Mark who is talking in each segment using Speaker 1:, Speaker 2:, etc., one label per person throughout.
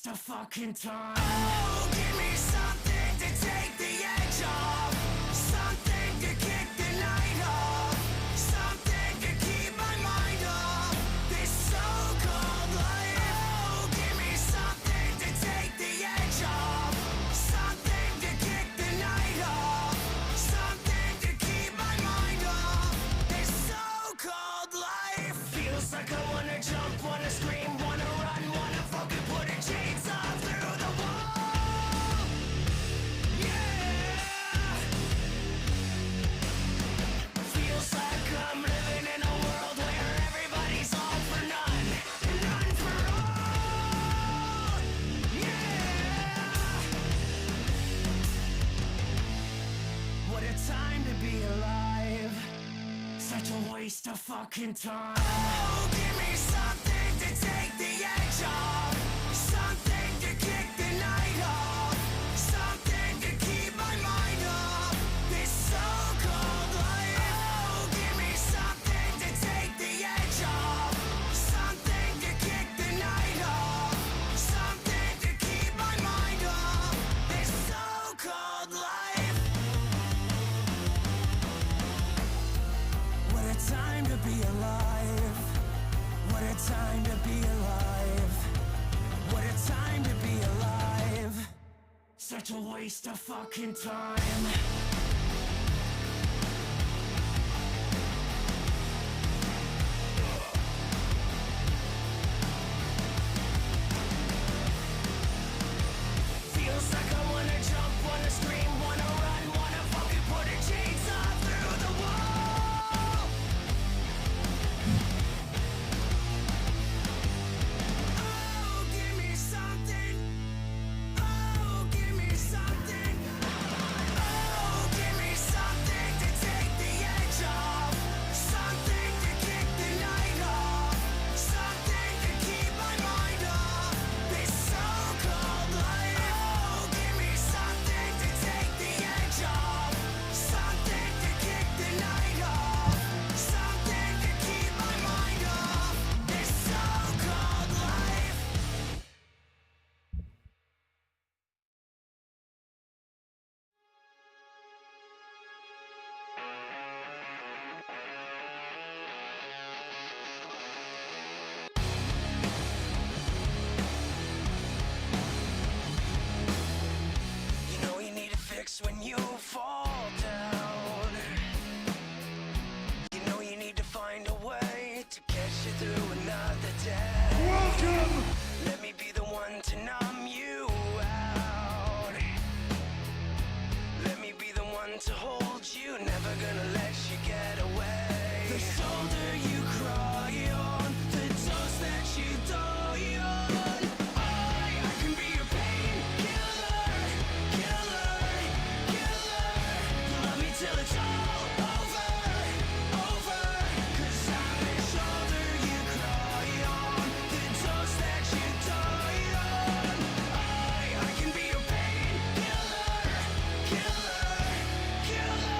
Speaker 1: waste of fucking time. Oh, give me something to take the edge off, something to kick the night off, something to keep my mind off this so-called life. Oh, give me something to take the edge off, something to kick the night off, something to keep my mind off this so-called life. Feels like I wanna jump, wanna scream, wanna run, wanna fucking put a chainsaw through the wall. Yeah. Feels like I'm living in a world where everybody's all for none and none for all. Yeah. What a time to be alive. Such a waste of fucking time. Oh, give me something to take the edge off, something to kick the night off, something to keep my mind off this so-called life. Oh, give me something to take the edge off, something to kick the night off, something to keep my mind off this so-called life. What a time to be alive. What a time to be alive. What a time to be alive. Such a waste of fucking time. Feels like I wanna jump, wanna scream, wanna run, wanna fucking put a chainsaw through the wall. Oh, give me something. Oh, give me something. Oh, give me something to take the edge off, something to kick the night off, something to keep my mind off this so-called life. Oh, give me something to take the edge off, something to kick the night off, something to keep my mind off this so-called life. You know you need a fix when you fall down. You know you need to find a way to get you through another day. Welcome! Let me be the one to numb you out. Let me be the one to hold you, never gonna let you get away. The shoulder you cry on, the toes that you die on. I can be your painkiller, killer, killer. Love me till it's all over, over. 'Cause I'm the shoulder you cry on, the toes that you die on. I can be your painkiller, killer, killer.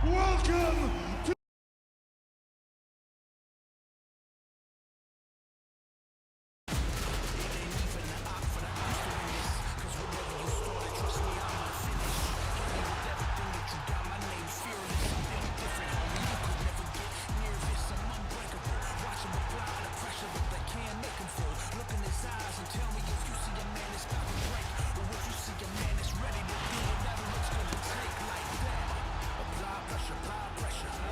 Speaker 2: Welcome to
Speaker 3: Apply pressure,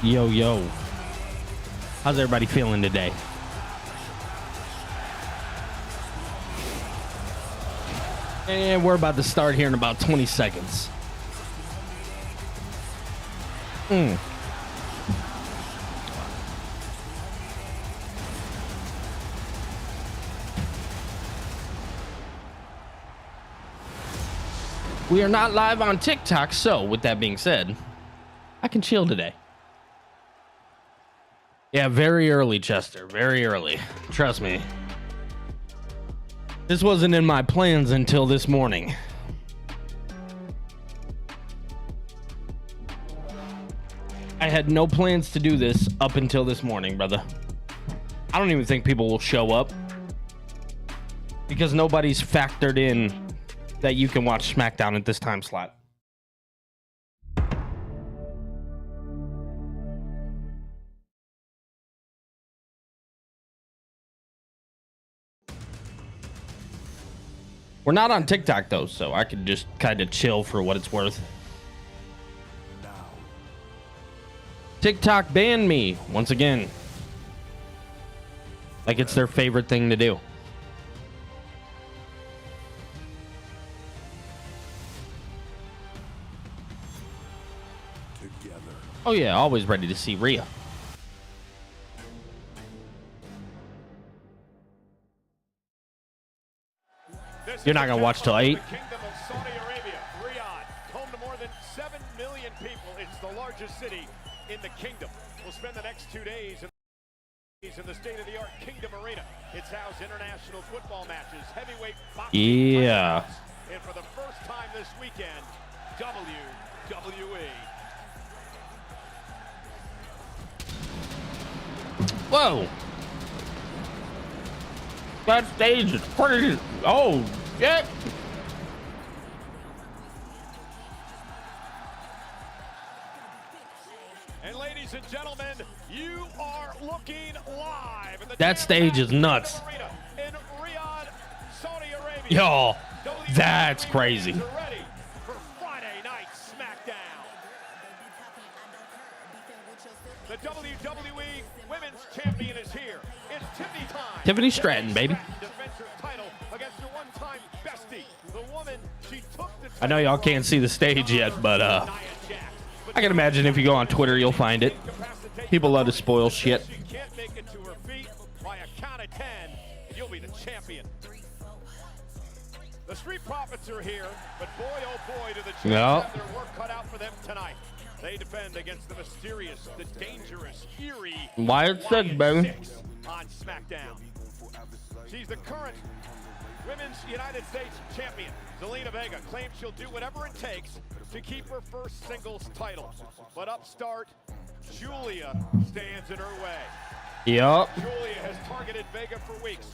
Speaker 2: Yo, yo. How's everybody feeling today? And we're about to start here in about 20 seconds. We are not live on TikTok, so with that being said, I can chill today. Yeah, very early, Chester. Very early. Trust me. This wasn't in my plans until this morning. I had no plans to do this up until this morning, brother. I don't even think people will show up because nobody's factored in that you can watch Smackdown at this time slot. We're not on TikTok though, so I could just kind of chill for what it's worth. TikTok banned me once again. Like it's their favorite thing to do. Together. Oh yeah, always ready to see Rhea. You're not gonna watch till 8.
Speaker 3: Kingdom of Saudi Arabia, Riyadh, home to more than 7 million people. It's the largest city in the kingdom. We'll spend the next 2 days in the state-of-the-art Kingdom Arena. It's housed international football matches, heavyweight boxing.
Speaker 2: Yeah.
Speaker 3: And for the first time this weekend, WWE.
Speaker 2: Whoa. That stage is crazy. Oh, shit.
Speaker 3: And ladies and gentlemen, you are looking live.
Speaker 2: That stage is nuts.
Speaker 3: In Riyadh, Saudi Arabia.
Speaker 2: Yo, that's crazy.
Speaker 3: Ready for Friday Night Smackdown. The WWE Women's Champion is here. It's Tiffany time.
Speaker 2: Tiffany Stratton, baby.
Speaker 3: Defends her title against her one-time bestie, the woman she took the
Speaker 2: I know y'all can't see the stage yet, but I can imagine if you go on Twitter, you'll find it. People love to spoil shit.
Speaker 3: She can't make it to her feet by a count of 10, and you'll be the champion. The Street Profits are here, but boy, oh boy, do the champions have their work cut out for them tonight. They defend against the mysterious, the dangerous, eerie
Speaker 2: Wyatt Six, baby.
Speaker 3: On SmackDown. She's the current Women's United States Champion. Zelina Vega claims she'll do whatever it takes to keep her first singles title. But upstart Julia stands in her way.
Speaker 2: Yup.
Speaker 3: Julia has targeted Vega for weeks.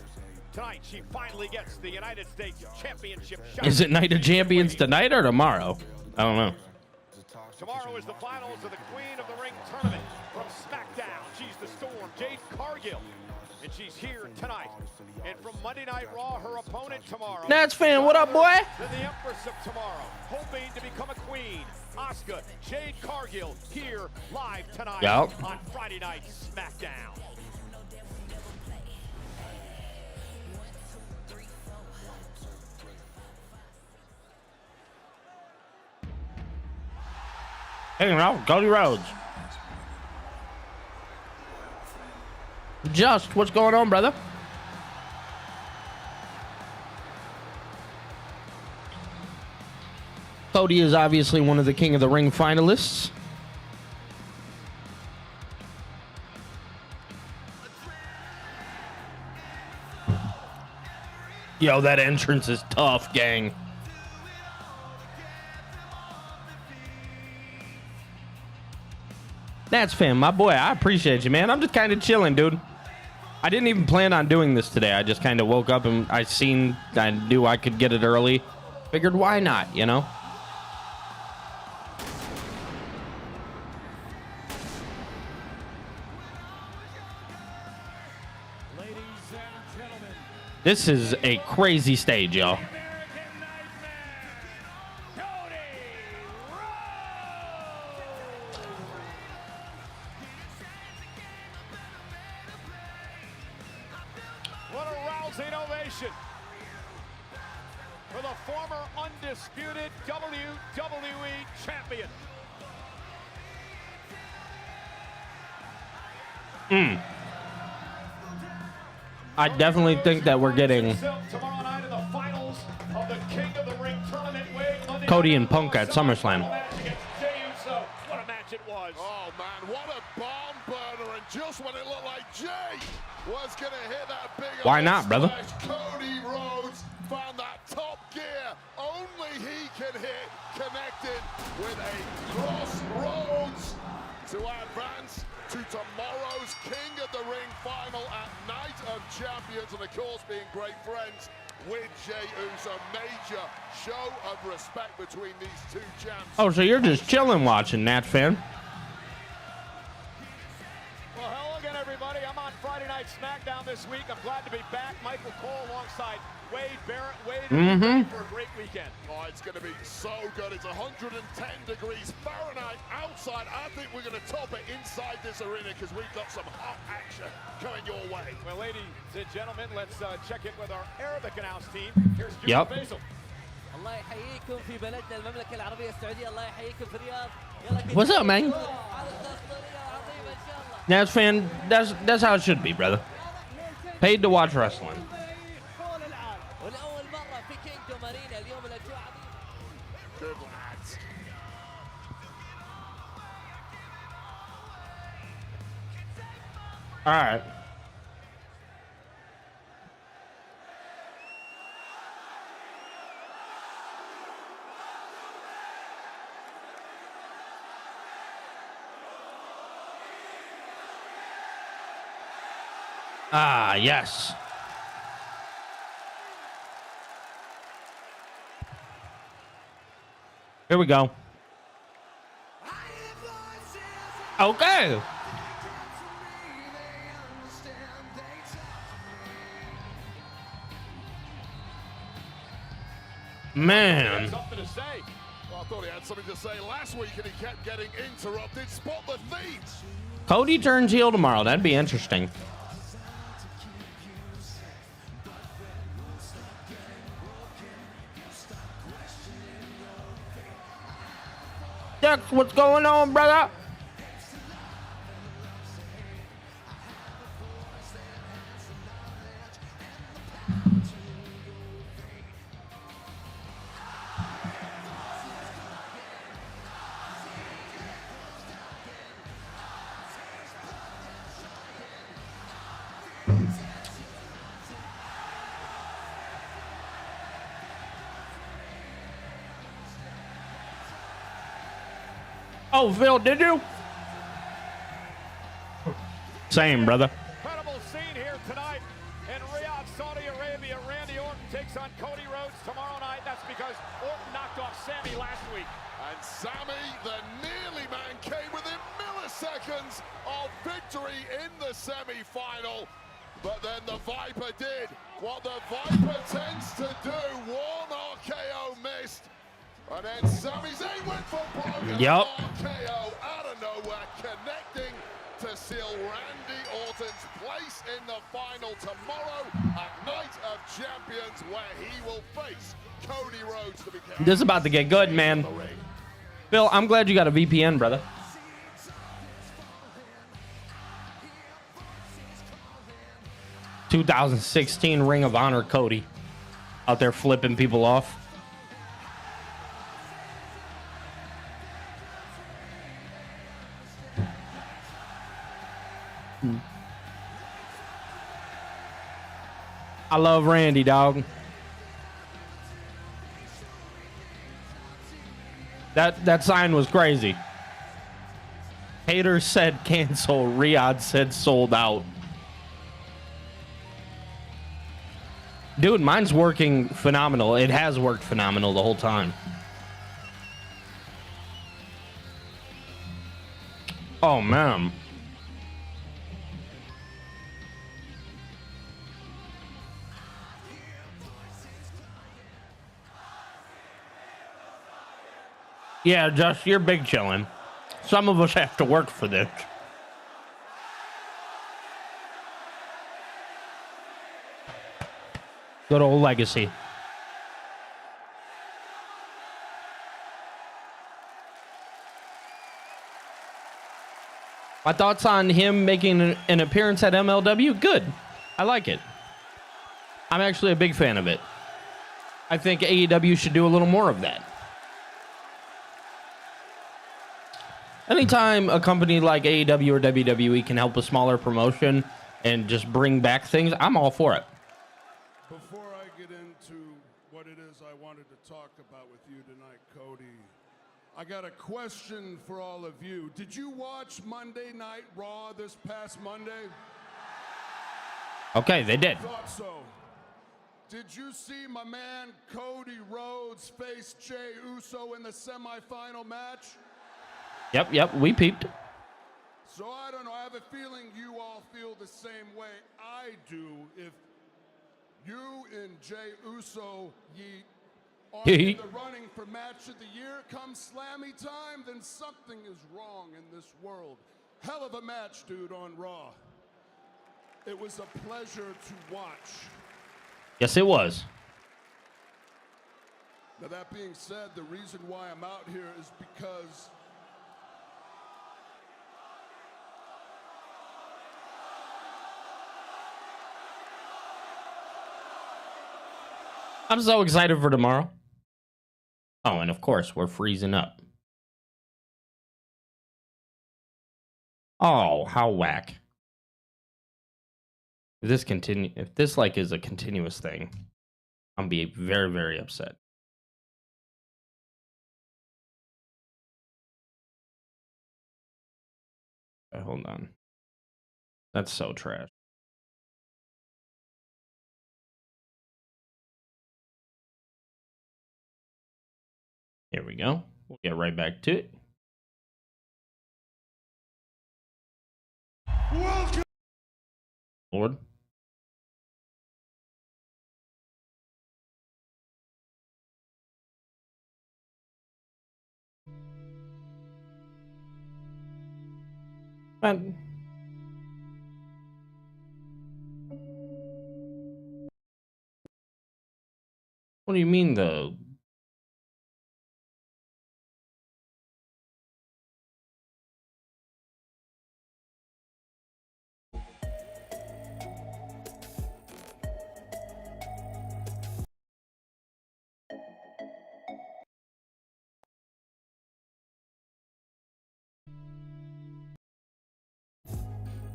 Speaker 3: Tonight, she finally gets the United States Championship shot.
Speaker 2: Is it Night of Champions tonight or tomorrow? I don't know.
Speaker 3: Tomorrow is the finals of the Queen of the Ring tournament from SmackDown. She's the Storm, Jade Cargill, and she's here tonight. And from Monday Night Raw, her opponent tomorrow.
Speaker 2: Nats fan, what up, boy?
Speaker 3: Then the Empress of tomorrow, hoping to become a queen. Asuka, Jade Cargill, here live tonight on Friday Night SmackDown.
Speaker 2: Hey, now, Cody Rhodes. Just, what's going on, brother? Cody is obviously one of the King of the Ring finalists. Yo, that entrance is tough, gang. Nats fan, my boy, I appreciate you, man. I'm just kind of chilling, dude. I didn't even plan on doing this today. I just kind of woke up and I knew I could get it early. Figured why not, you know?
Speaker 3: Ladies and gentlemen,
Speaker 2: This is a crazy stage, y'all.
Speaker 3: ovation for the former undisputed WWE champion.
Speaker 2: I definitely think that we're getting
Speaker 3: Tomorrow night in the finals of the King of the Ring tournament.
Speaker 2: Cody and Punk at SummerSlam.
Speaker 3: What a match it was.
Speaker 4: Oh man, what a barn burner, and just when it looked like Jay was going to hit that big
Speaker 2: Why not, brother?
Speaker 4: Cody Rhodes found that top gear only he can hit, connected with a crossroads to advance to tomorrow's King of the Ring final at Night of Champions, and of course being great friends with Jey Uso. Major show of respect between these two champs.
Speaker 2: Oh, so you're just chilling watching, Nat fan?
Speaker 3: Well, hello again, everybody. I'm on Friday Night Smackdown this week. I'm glad to be back. Michael Cole alongside Wade Barrett. Wade for a great weekend.
Speaker 4: Oh, it's going to be so good. It's 110 degrees Fahrenheit outside. I think we're going to top it inside this arena because we've got some hot action coming your way.
Speaker 3: Well, ladies and gentlemen, let's check in with our Arabic announce team. Here's
Speaker 2: Yep.
Speaker 3: Faisal.
Speaker 5: الله يحييكم في بلدنا المملكة العربية السعودية. الله يحييكم في الرياض. يلا
Speaker 2: What's up, man?
Speaker 5: على الأسطورية العظيمة إن شاء الله.
Speaker 2: Nats fan, that's how it should be, brother. Paid to watch wrestling.
Speaker 5: ولأول مرة في كينجدوم أرينا اليوم الأجواء عظيمة.
Speaker 4: Good lads.
Speaker 2: All right. Ah, yes. Here we go. Okay. Man.
Speaker 3: Something to say.
Speaker 4: Well, I thought he had something to say last week and he kept getting interrupted. Spot the thieves.
Speaker 2: Cody turns heel tomorrow. That'd be interesting. Dex, what's going on, brother? Oh, Phil, did you? Same, brother.
Speaker 3: Incredible scene here tonight in Riyadh, Saudi Arabia. Randy Orton takes on Cody Rhodes tomorrow night. That's because Orton knocked off Sammy last week.
Speaker 4: And Sammy, the nearly man, came within milliseconds of victory in the semi-final. But then the Viper did what the Viper tends to do. One RKO missed. And then Sami Zayn went for broken
Speaker 2: Yep.
Speaker 4: RKO out of nowhere, connecting to seal Randy Orton's place in the final tomorrow at Night of Champions, where he will face Cody Rhodes to become.
Speaker 2: This is about to get good, man. Phil, I'm glad you got a VPN, brother. ...2016 Ring of Honor Cody. Out there flipping people off. I love Randy, dog. That sign was crazy. Haters said cancel. Riyadh said sold out. Dude, mine's working phenomenal. It has worked phenomenal the whole time. Oh, man. Yeah, Josh, you're big chillin'. Some of us have to work for this. Good old legacy. My thoughts on him making an appearance at MLW? Good. I like it. I'm actually a big fan of it. I think AEW should do a little more of that. Anytime a company like AEW or WWE can help a smaller promotion and just bring back things, I'm all for it.
Speaker 4: Before I get into what it is I wanted to talk about with you tonight, Cody, I got a question for all of you. Did you watch Monday Night Raw this past Monday?
Speaker 2: Okay, they did.
Speaker 4: Thought so. Did you see my man Cody Rhodes face Jey Uso in the semifinal match?
Speaker 2: Yep, we peeped.
Speaker 4: So I don't know, I have a feeling you all feel the same way I do. If you and Jey Uso are in the running for match of the year come Slammy time, then something is wrong in this world. Hell of a match, dude, on Raw. It was a pleasure to watch.
Speaker 2: Yes, it was.
Speaker 4: Now, that being said, the reason why I'm out here is because
Speaker 2: I'm so excited for tomorrow. Oh, and of course, we're freezing up. Oh, how whack. If this like is a continuous thing, I'm be very, very upset. Okay, hold on. That's so trash. Here we go. We'll get right back to it.
Speaker 4: welcome.
Speaker 2: Lord. Man. What do you mean, though?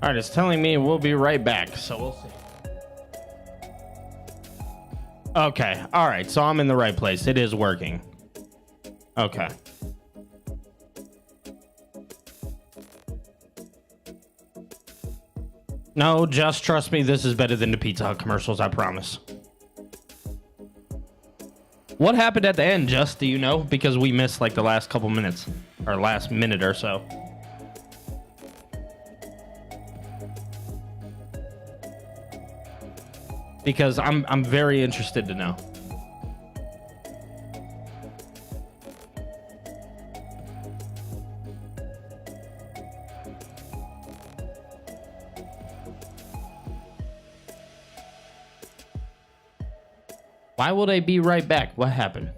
Speaker 2: All right, it's telling me we'll be right back, so we'll see. Okay, all right, so I'm in the right place. It is working. Okay. No, just trust me, this is better than the Pizza Hut commercials, I promise. What happened at the end, Just? Do you know? Because we missed like the last couple minutes, or last minute or so. Because I'm very interested to know. Why will they be right back? What happened?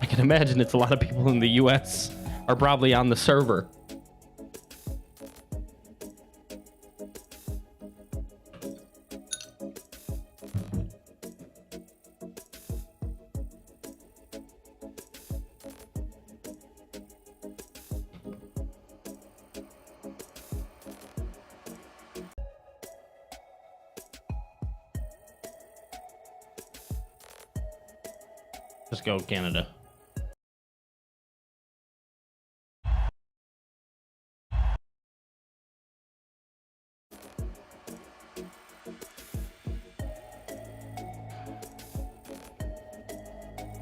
Speaker 2: I can imagine it's a lot of people in the US are probably on the server. Let's go, Canada.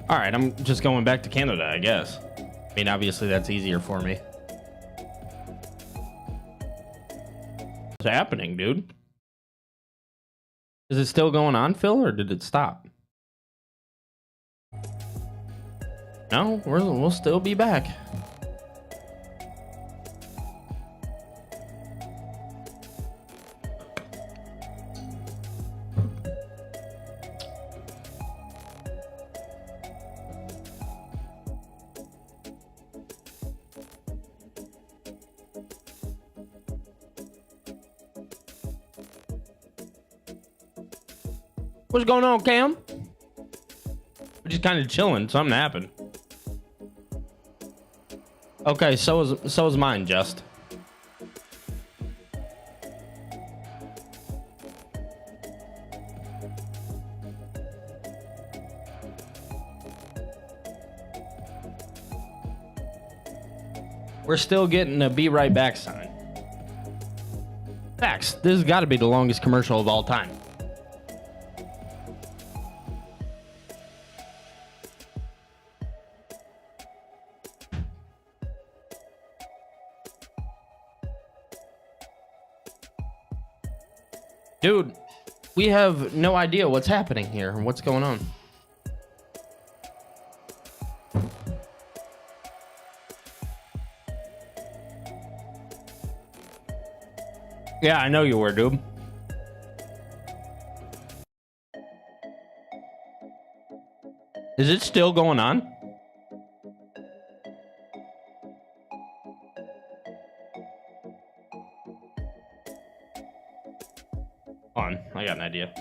Speaker 2: All right, I'm just going back to Canada, I guess. I mean, obviously that's easier for me. What's happening, dude? Is it still going on, Phil, or did it stop? No, we'll still be back. What's going on, Cam? We're just kind of chilling. Something happened. Okay, so is mine, Just. We're still getting a be right back sign. Facts. This has got to be the longest commercial of all time. Dude, we have no idea what's happening here and what's going on. Yeah, I know you were, dude. Is it still going on? Hold on, I got an idea.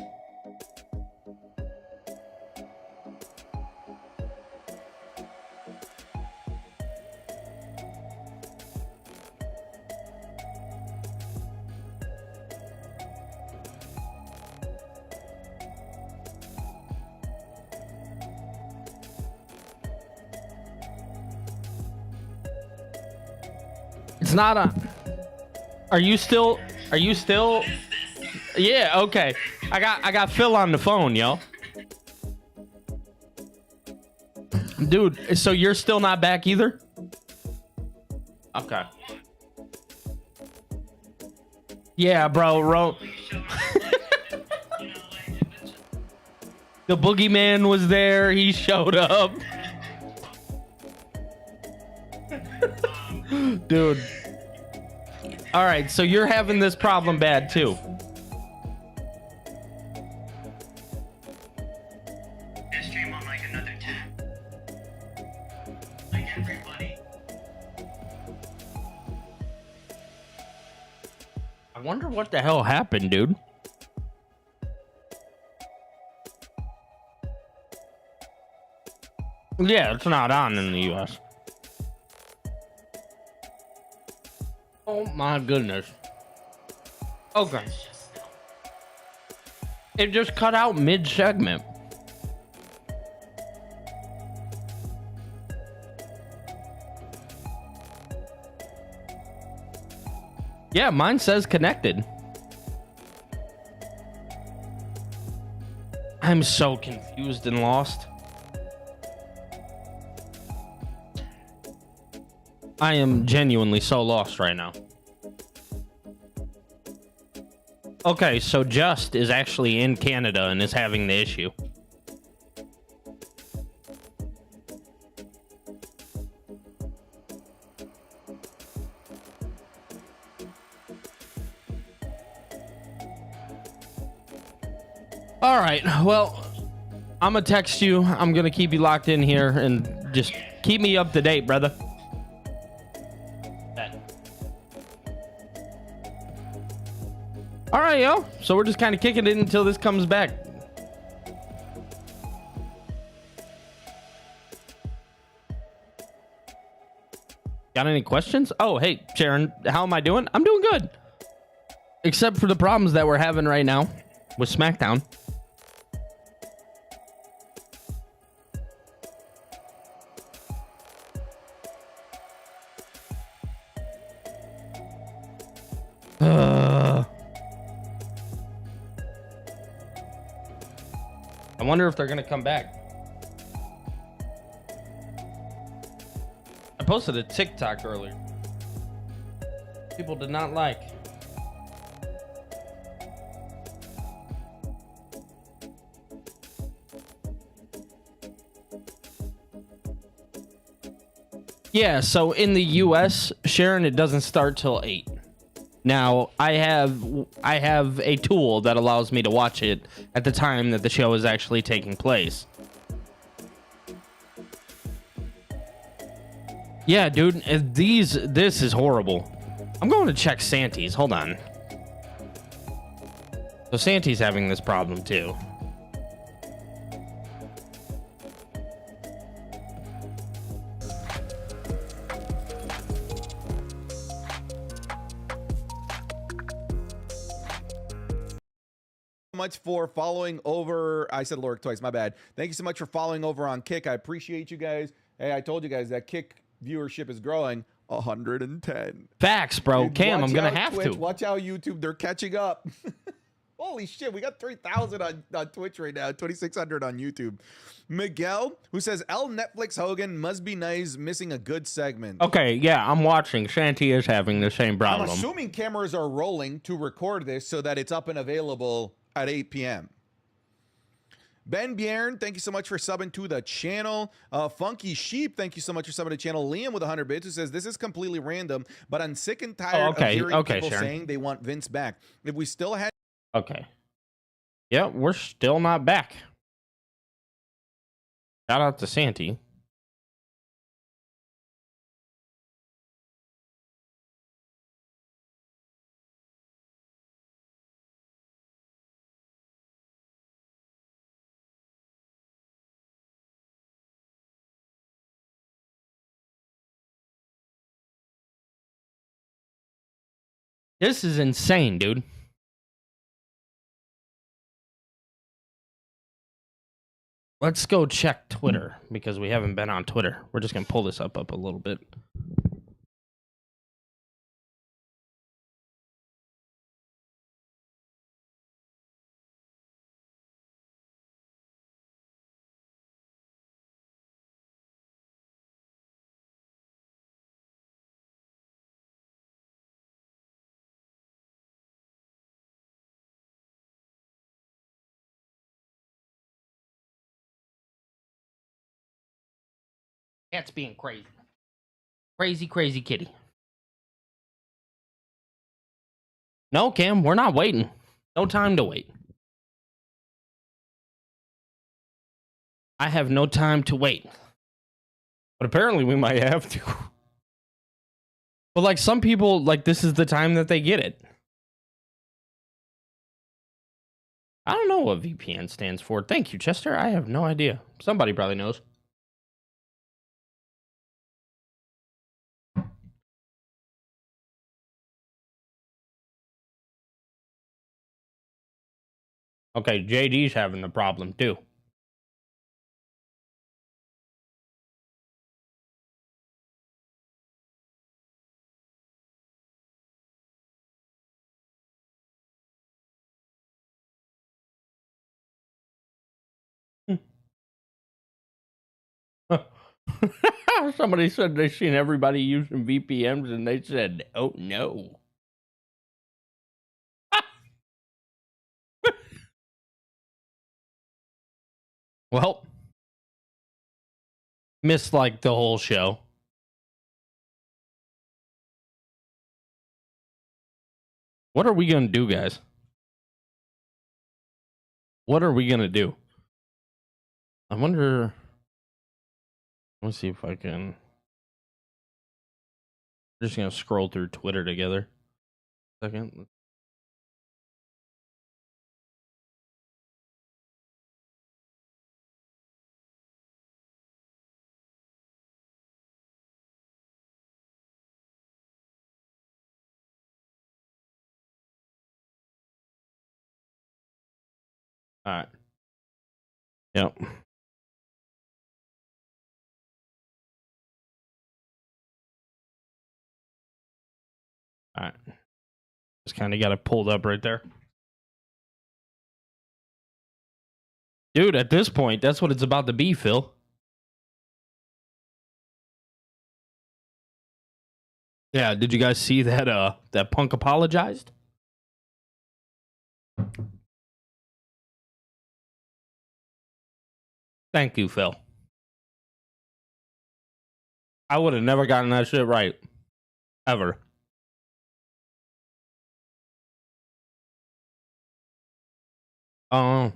Speaker 2: It's not on. Are you still? Yeah, okay. I got Phil on the phone, yo. Dude, so you're still not back either? Okay. Yeah, bro. The boogeyman was there. He showed up. Dude. All right, so you're having this problem bad too.
Speaker 6: Stream on like another tab. Like everybody.
Speaker 2: I wonder what the hell happened, dude. Yeah, it's not on in the US. Oh my goodness. Okay. It just cut out mid-segment. Yeah, mine says connected. I'm so confused and lost. I am genuinely so lost right now. Okay, so Just is actually in Canada and is having the issue. All right, well, I'm gonna text you. I'm gonna keep you locked in here and just keep me up to date, brother. All right, yo. So we're just kind of kicking it until this comes back. Got any questions? Oh, hey, Sharon, how am I doing? I'm doing good. Except for the problems that we're having right now with Smackdown. I wonder if they're gonna come back. I posted a TikTok earlier. People did not like. Yeah, so in the US, Sharon, it doesn't start till 8. Now, I have a tool that allows me to watch it at the time that the show is actually taking place. Yeah, dude, this is horrible. I'm going to check Santy's. Hold on. So Santy's having this problem too.
Speaker 7: Much for following over. I said Loric twice, my bad. Thank you so much for following over on Kick. I appreciate you guys. Hey, I told you guys that Kick viewership is growing. 110
Speaker 2: facts, bro.
Speaker 7: Dude,
Speaker 2: Cam, I'm gonna have
Speaker 7: Twitch,
Speaker 2: to
Speaker 7: watch out YouTube, they're catching up. Holy shit, we got 3,000 on Twitch right now, 2,600 on YouTube. Miguel, who says L Netflix Hogan must be nice, missing a good segment.
Speaker 2: Okay, yeah, I'm watching. Shanty is having the same problem.
Speaker 7: I'm assuming cameras are rolling to record this so that it's up and available at 8 p.m. Ben Bjorn, thank you so much for subbing to the channel. Funky Sheep, thank you so much for subbing to the channel. Liam with 100 bits, who says, this is completely random, but I'm sick and tired of hearing people
Speaker 2: Sharon.
Speaker 7: saying they want Vince back. If we still had...
Speaker 2: Okay. Yeah, we're still not back. Shout out to Santy. This is insane, dude. Let's go check Twitter because we haven't been on Twitter. We're just going to pull this up a little bit. Cat's being crazy. Crazy kitty. No, Cam, we're not waiting. No time to wait. I have no time to wait. But apparently we might have to. But like some people, like this is the time that they get it. I don't know what VPN stands for. Thank you, Chester. I have no idea. Somebody probably knows. Okay, JD's having the problem too. Somebody said they seen everybody using VPNs and they said, oh no. Well, missed like the whole show. What are we gonna do, guys? What are we gonna do? I wonder. Let's see if I can. I'm just gonna scroll through Twitter together. Second. All right. Yep. All right. Just kind of got it pulled up right there. Dude, at this point, that's what it's about to be, Phil. Yeah, did you guys see that that Punk apologized? Thank you, Phil. I would have never gotten that shit right. Ever. Oh.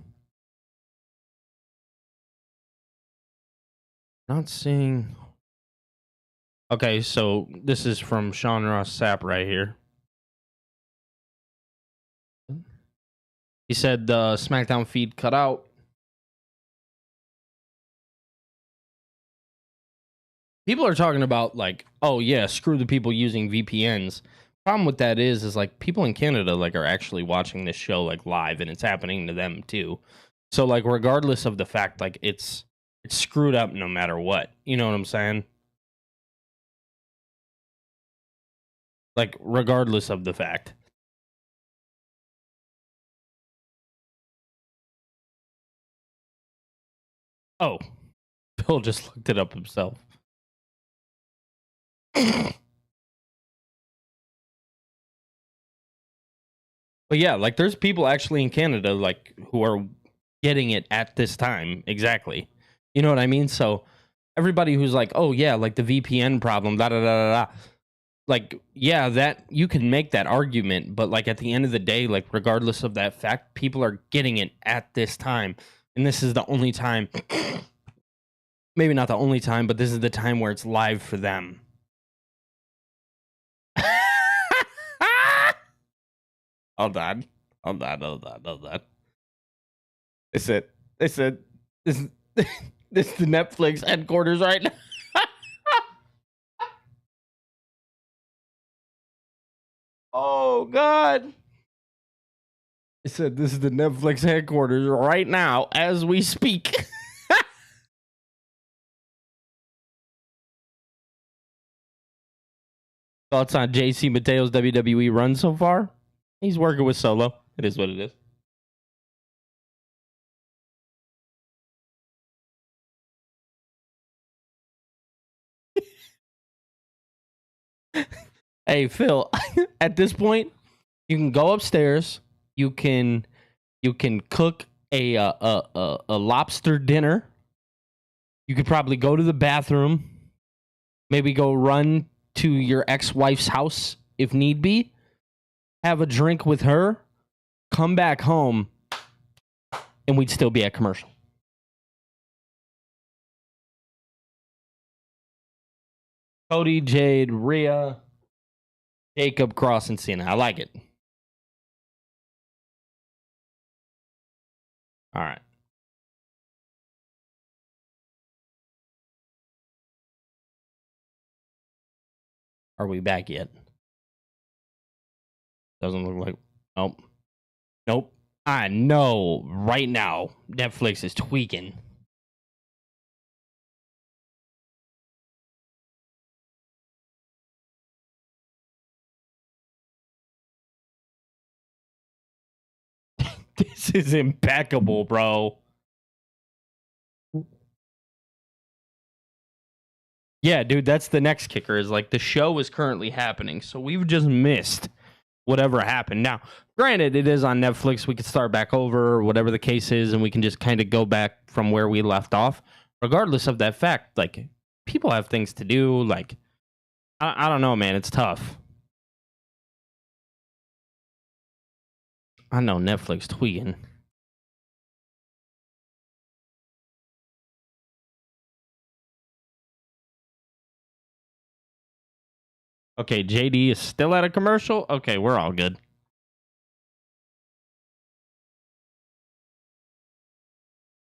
Speaker 2: Not seeing. Okay, so this is from Sean Ross Sapp right here. He said the SmackDown feed cut out. People are talking about like, oh yeah, screw the people using VPNs. Problem with that is like people in Canada like are actually watching this show like live, and it's happening to them too. So like regardless of the fact, like it's screwed up no matter what. You know what I'm saying? Like regardless of the fact. Oh, Phil just looked it up himself. But yeah, like there's people actually in Canada like who are getting it at this time exactly. You know what I mean? So everybody who's like, "Oh yeah, like the VPN problem, da da da da da." Like, yeah, that you can make that argument, but like at the end of the day, like regardless of that fact, people are getting it at this time. And this is the only time maybe not the only time, but this is the time where it's live for them. Hold on. They said this this is the Netflix headquarters right now. Oh God. They said this is the Netflix headquarters right now as we speak. Thoughts on JC Mateo's WWE run so far? He's working with Solo. It is what it is. Hey Phil, at this point, you can go upstairs. You can cook a lobster dinner. You could probably go to the bathroom. Maybe go run to your ex-wife's house if need be. Have a drink with her. Come back home, and we'd still be at commercial. Cody, Jade, Rhea, Jacob, Cross, and Cena. I like it. All right. Are we back yet? Doesn't look like. Nope. Nope. I know right now Netflix is tweaking. This is impeccable, bro. Yeah, dude, that's the next kicker is like the show is currently happening. So we've just missed whatever happened. Now, granted, it is on Netflix. We could start back over or whatever the case is, and we can just kind of go back from where we left off. Regardless of that fact, like people have things to do. Like, I don't know, man. It's tough. I know Netflix tweeting. Okay, JD is still at a commercial. Okay, we're all good.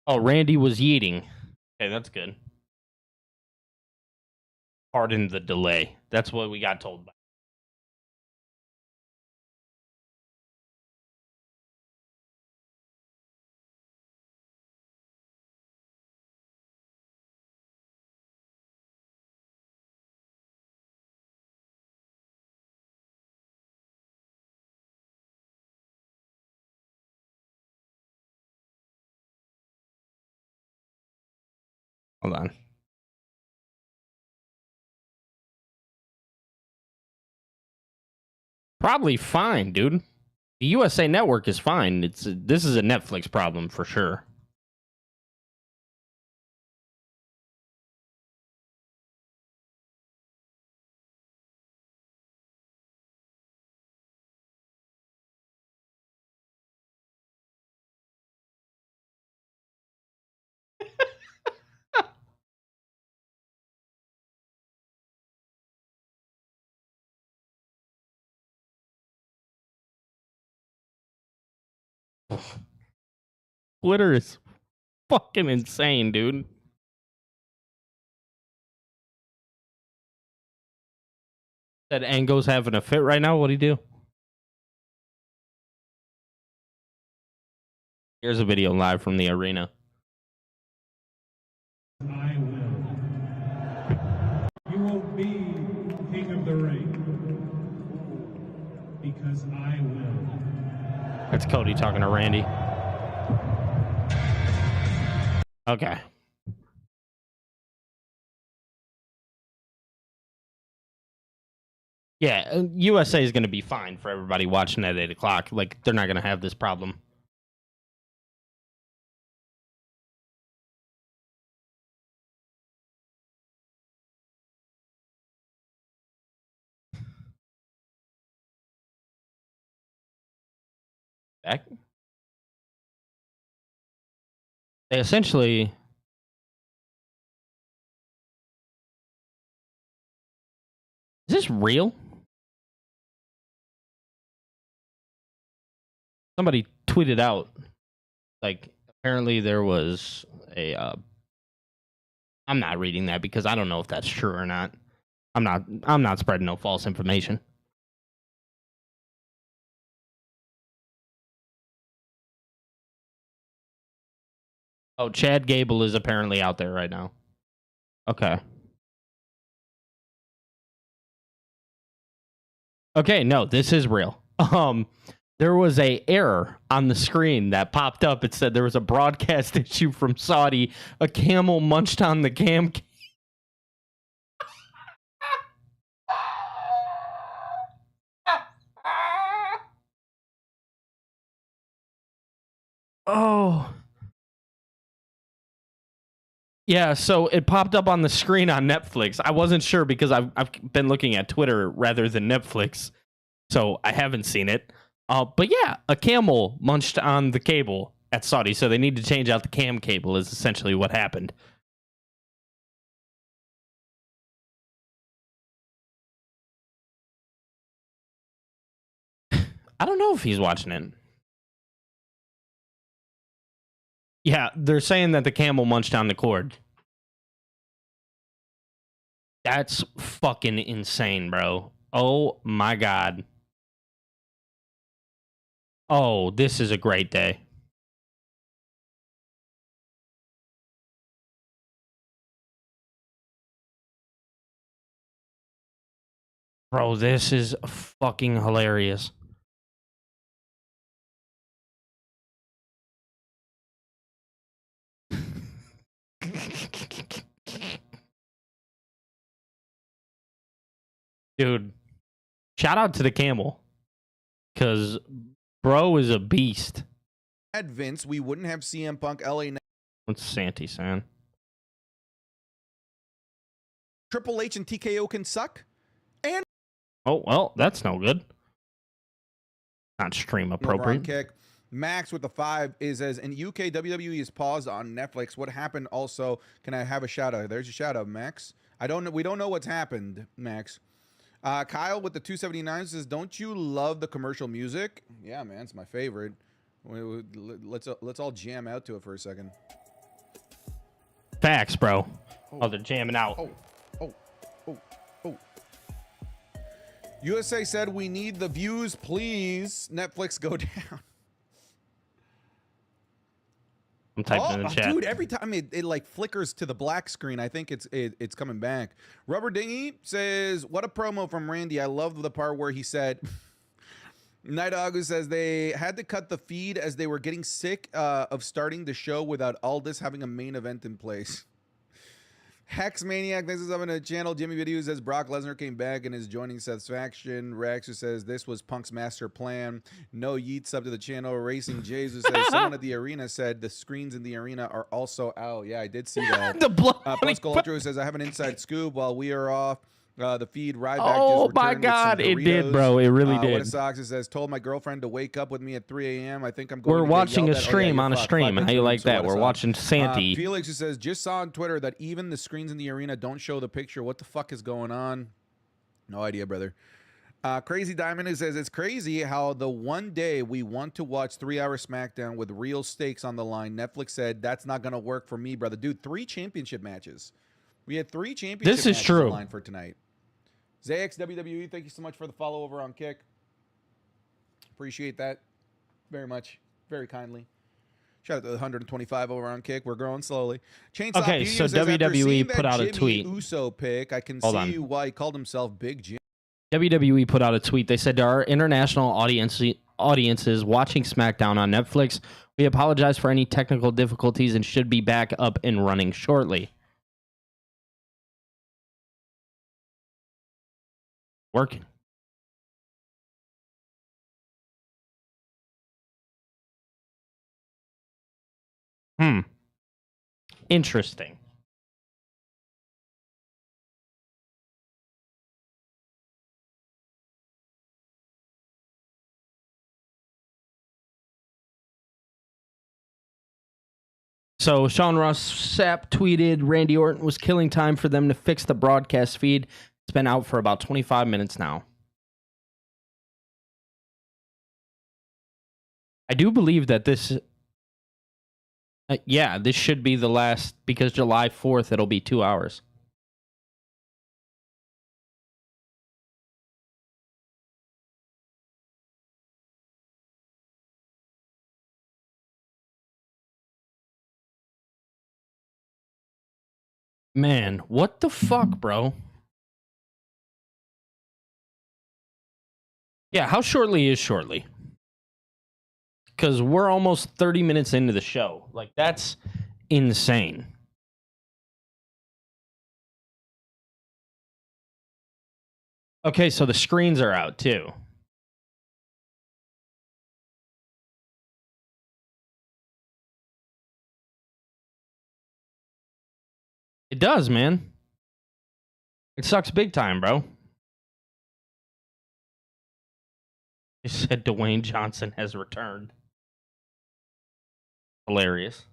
Speaker 2: Oh, Randy was yeeting. Okay, that's good. Pardon the delay. That's what we got told by. Hold on. Probably fine, dude. The USA Network is fine. This is a Netflix problem for sure. Twitter is fucking insane, dude. That Ango's having a fit right now. What'd he do? Here's a video live from the arena.
Speaker 8: I will. You will be king of the ring. Because I will.
Speaker 2: That's Cody talking to Randy. Okay. Yeah, USA is going to be fine for everybody watching at 8 o'clock. Like, they're not going to have this problem. Back? They essentially... Is this real? Somebody tweeted out, like, apparently there was a... I'm not reading that because I don't know if that's true or not. I'm not spreading no false information. Oh, Chad Gable is apparently out there right now. Okay. Okay, no, this is real. There was a error on the screen that popped up. It said there was a broadcast issue from Saudi. A camel munched on the cam. Oh. Yeah, so it popped up on the screen on Netflix. I wasn't sure because I've been looking at Twitter rather than Netflix, so I haven't seen it. But yeah, a camel munched on the cable at Saudi, so they need to change out the cam cable is essentially what happened. I don't know if he's watching it. Yeah, they're saying that the camel munched on the cord. That's fucking insane, bro. Oh my god. Oh, this is a great day. Bro, this is fucking hilarious. Dude, shout out to the camel. Because bro is a beast.
Speaker 7: At Vince, we wouldn't have CM Punk, LA.
Speaker 2: What's Santi saying?
Speaker 7: Triple H and TKO can suck. And
Speaker 2: Oh, well, that's no good. Not stream appropriate.
Speaker 7: kick. Max with the 5 is as in UK WWE is paused on Netflix. What happened also? Can I have a shout out? There's your shout out, Max. We don't know what's happened, Max. Kyle with the 279 says, "Don't you love the commercial music?" Yeah, man, it's my favorite. Let's all jam out to it for a second.
Speaker 2: Facts, bro. Oh, they're jamming out.
Speaker 7: Oh. USA said we need the views, please. Netflix go down.
Speaker 2: I'm typing in the chat.
Speaker 7: Dude, every time it like flickers to the black screen, I think it's coming back. Rubber Dingy says, "What a promo from Randy. I love the part where he said." Night August says they had to cut the feed as they were getting sick of starting the show without Aldis having a main event in place. Hex Maniac, this is up in the channel. Jimmy Video says Brock Lesnar came back and is joining Seth's faction. Rex says this was Punk's master plan. No Yeats up to the channel. Racing Jesus says someone at the arena said the screens in the arena are also out. Yeah, I did see that.
Speaker 2: The blood.
Speaker 7: Pascal Ultra says I have an inside scoop while we are off. The feed Ryback
Speaker 2: Oh
Speaker 7: just
Speaker 2: my
Speaker 7: returned with
Speaker 2: God,
Speaker 7: some
Speaker 2: it did,
Speaker 7: Doritos.
Speaker 2: bro. It really
Speaker 7: What a
Speaker 2: did.
Speaker 7: Sox it says told my girlfriend to wake up with me at 3 a.m. I think I'm going
Speaker 2: We're
Speaker 7: to get
Speaker 2: watching
Speaker 7: yelled
Speaker 2: a
Speaker 7: at.
Speaker 2: stream
Speaker 7: you're
Speaker 2: on a
Speaker 7: fucked.
Speaker 2: stream.
Speaker 7: 5
Speaker 2: How you like
Speaker 7: so
Speaker 2: that?
Speaker 7: what a
Speaker 2: We're
Speaker 7: Sox.
Speaker 2: watching Santi.
Speaker 7: Felix who says just saw on Twitter that even the screens in the arena don't show the picture. What the fuck is going on? No idea, brother. Crazy Diamond who says it's crazy how the one day we want to watch 3-hour SmackDown with real stakes on the line, Netflix said that's not going to work for me, brother. Dude, 3 championship matches. We had 3 championship
Speaker 2: This is
Speaker 7: matches
Speaker 2: true.
Speaker 7: on line for tonight. ZX WWE, thank you so much for the follow over on Kick. Appreciate that very much, very kindly. Shout out to the 125 over on Kick. We're growing slowly. Chainsaw
Speaker 2: Okay,
Speaker 7: Beauty
Speaker 2: so
Speaker 7: says, after
Speaker 2: WWE
Speaker 7: seeing
Speaker 2: put
Speaker 7: that
Speaker 2: out a
Speaker 7: Jimmy
Speaker 2: tweet.
Speaker 7: Uso pick, I can
Speaker 2: Hold
Speaker 7: see
Speaker 2: on.
Speaker 7: why he called himself Big Jim.
Speaker 2: WWE put out a tweet. They said to our international audiences watching SmackDown on Netflix, we apologize for any technical difficulties and should be back up and running shortly. Working. Interesting. So Sean Ross Sapp tweeted, Randy Orton was killing time for them to fix the broadcast feed. It's been out for about 25 minutes now. I do believe that this... yeah, this should be the last, because July 4th, it'll be 2 hours. Man, what the fuck, bro? Yeah, how shortly is shortly? Because we're almost 30 minutes into the show. Like, that's insane. Okay, so the screens are out, too. It does, man. It sucks big time, bro. He said Dwayne Johnson has returned. Hilarious.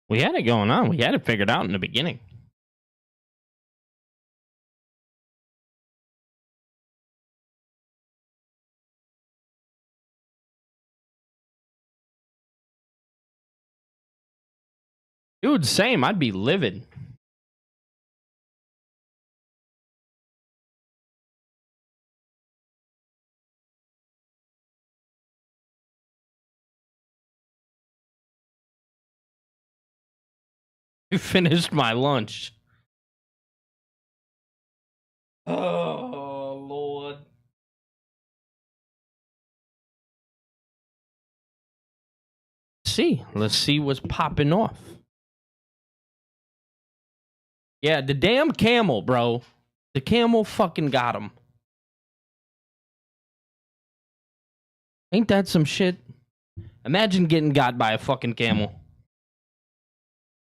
Speaker 2: We had it going on. We had it figured out in the beginning. Dude, same. I'd be livid. You finished my lunch. Oh, Lord. Let's see what's popping off. Yeah, the damn camel, bro. The camel fucking got him. Ain't that some shit? Imagine getting got by a fucking camel.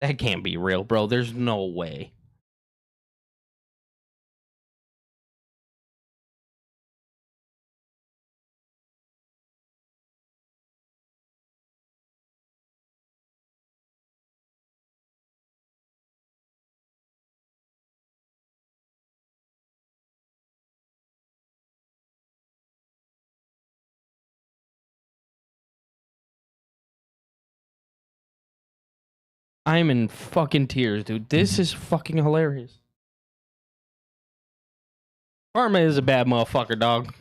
Speaker 2: That can't be real, bro. There's no way. I'm in fucking tears, dude. This is fucking hilarious. Karma is a bad motherfucker, dog.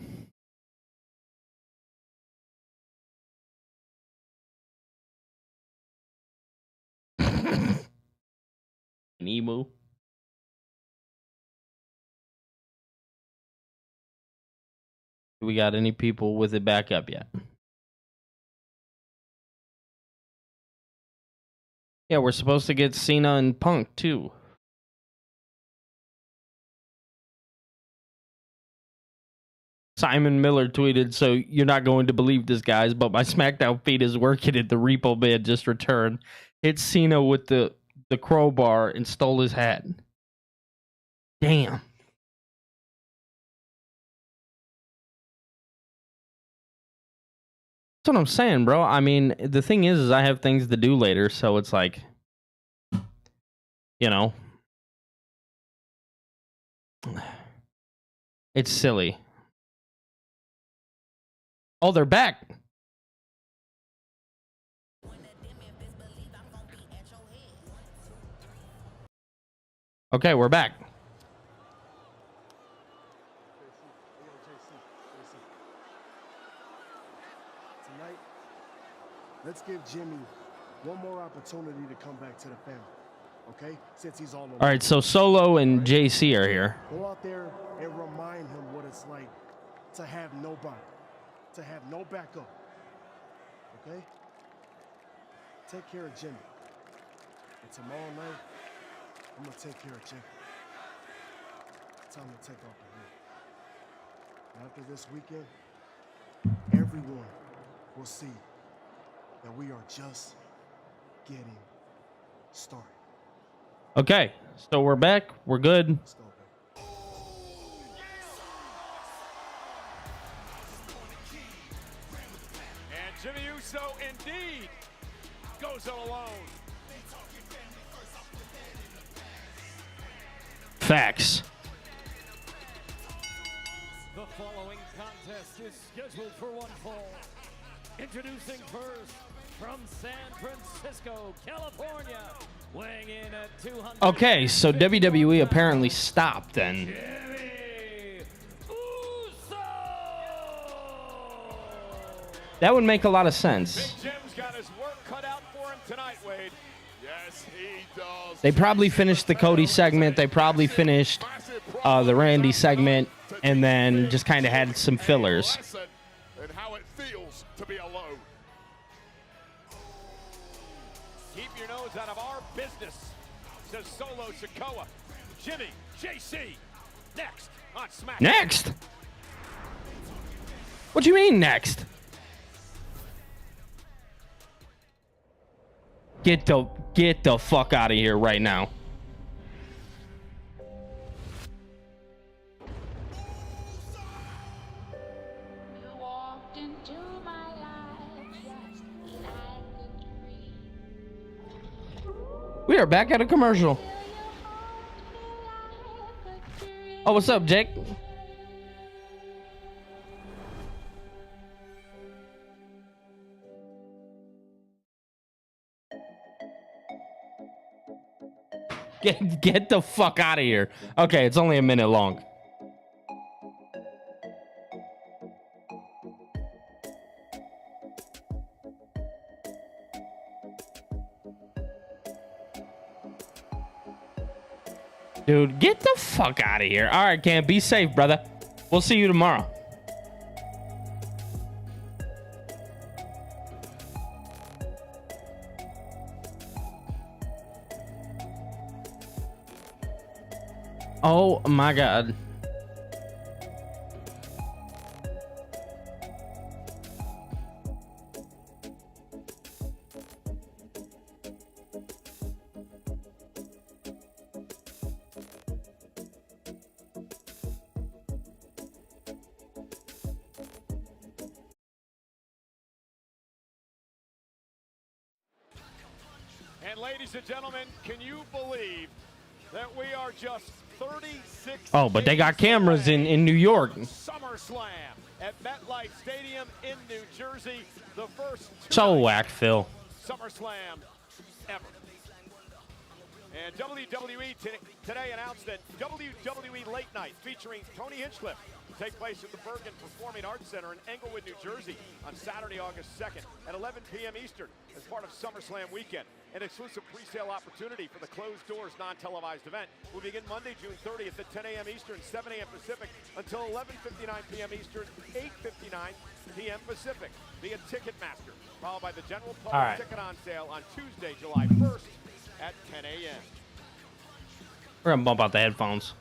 Speaker 2: An emu. Do we got any people with it back up yet? Yeah, we're supposed to get Cena and Punk, too. Simon Miller tweeted, so you're not going to believe this, guys, but my SmackDown feed is working and the Repo Man just returned. Hit Cena with the crowbar and stole his hat. Damn. That's what I'm saying, bro. I mean, the thing is I have things to do later, so it's like, you know, it's silly. Oh, they're back. Okay, we're back.
Speaker 9: Tonight, let's give Jimmy one more opportunity to come back to the family, okay? Since he's all alone.
Speaker 2: All right, so Solo and JC are here.
Speaker 9: Go out there and remind him what it's like to have nobody, to have no backup, okay? Take care of Jimmy. And tomorrow night, I'm gonna take care of Jacob. Tell him to take off the wheel. After this weekend, everyone will see that we are just getting started.
Speaker 2: Okay, so we're back. We're good.
Speaker 9: Let's go, baby.
Speaker 3: And Jimmy Uso indeed goes it alone.
Speaker 2: Facts.
Speaker 10: The following contest is scheduled for one fall. Introducing first from San Francisco, California, weighing in at 200.
Speaker 2: Okay, so WWE apparently stopped then.
Speaker 10: Jimmy Uso!
Speaker 2: That would make a lot of sense.
Speaker 3: Big Jim's got his work cut out for him tonight, Wade.
Speaker 4: Yes, he does.
Speaker 2: They probably finished the Cody segment. They probably finished the Randy segment, and then just kind of had some fillers.
Speaker 4: And how it feels to be alone.
Speaker 3: Keep your nose out of our business, says Solo Sikoa. Jimmy, JC, next on Smackdown.
Speaker 2: Next? What do you mean next? Get the fuck out of here right now.
Speaker 11: You walked into my life just like a dream.
Speaker 2: We are back at a commercial. Oh, what's up, Jake? Get the fuck out of here. Okay, it's only a minute long. Dude, get the fuck out of here. All right, Cam, be safe, brother. We'll see you tomorrow. Oh my God.
Speaker 3: And ladies and gentlemen, can you believe that we are just 36
Speaker 2: Oh, but they got cameras
Speaker 3: days
Speaker 2: in New York.
Speaker 3: away from SummerSlam at MetLife Stadium in New Jersey, the first
Speaker 2: So
Speaker 3: two
Speaker 2: whack, Phil.
Speaker 3: SummerSlam ever. And WWE today announced that WWE Late Night featuring Tony Hinchcliffe will take place at the Bergen Performing Arts Center in Englewood, New Jersey on Saturday, August 2nd at 11 p.m. Eastern as part of SummerSlam weekend. An exclusive pre-sale opportunity for the closed doors non-televised event will begin Monday, June 30th at 10 a.m. Eastern, 7 a.m. Pacific until 11:59 p.m. Eastern, 8:59 p.m. Pacific via Ticketmaster, followed by the general public
Speaker 2: All right.
Speaker 3: ticket on sale on Tuesday, July 1st at 10 a.m.
Speaker 2: We're gonna bump out the headphones.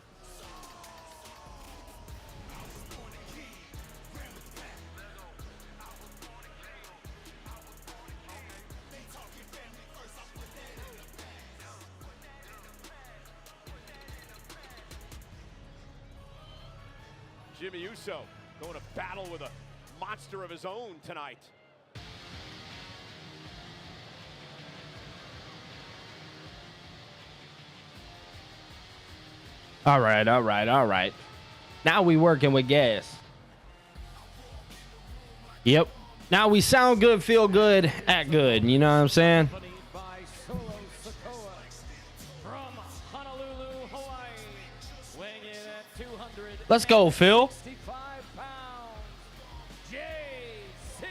Speaker 3: Jimmy Uso going to battle with a monster of his own tonight.
Speaker 2: All right, all right, all right. Now we working with gas. Yep. Now we sound good, feel good, act good. You know what I'm saying?
Speaker 10: Accompanied by Solo Sikoa from Honolulu, Hawaii, weighing in at 200.
Speaker 2: Let's go, Phil.
Speaker 10: 65 pounds. JC.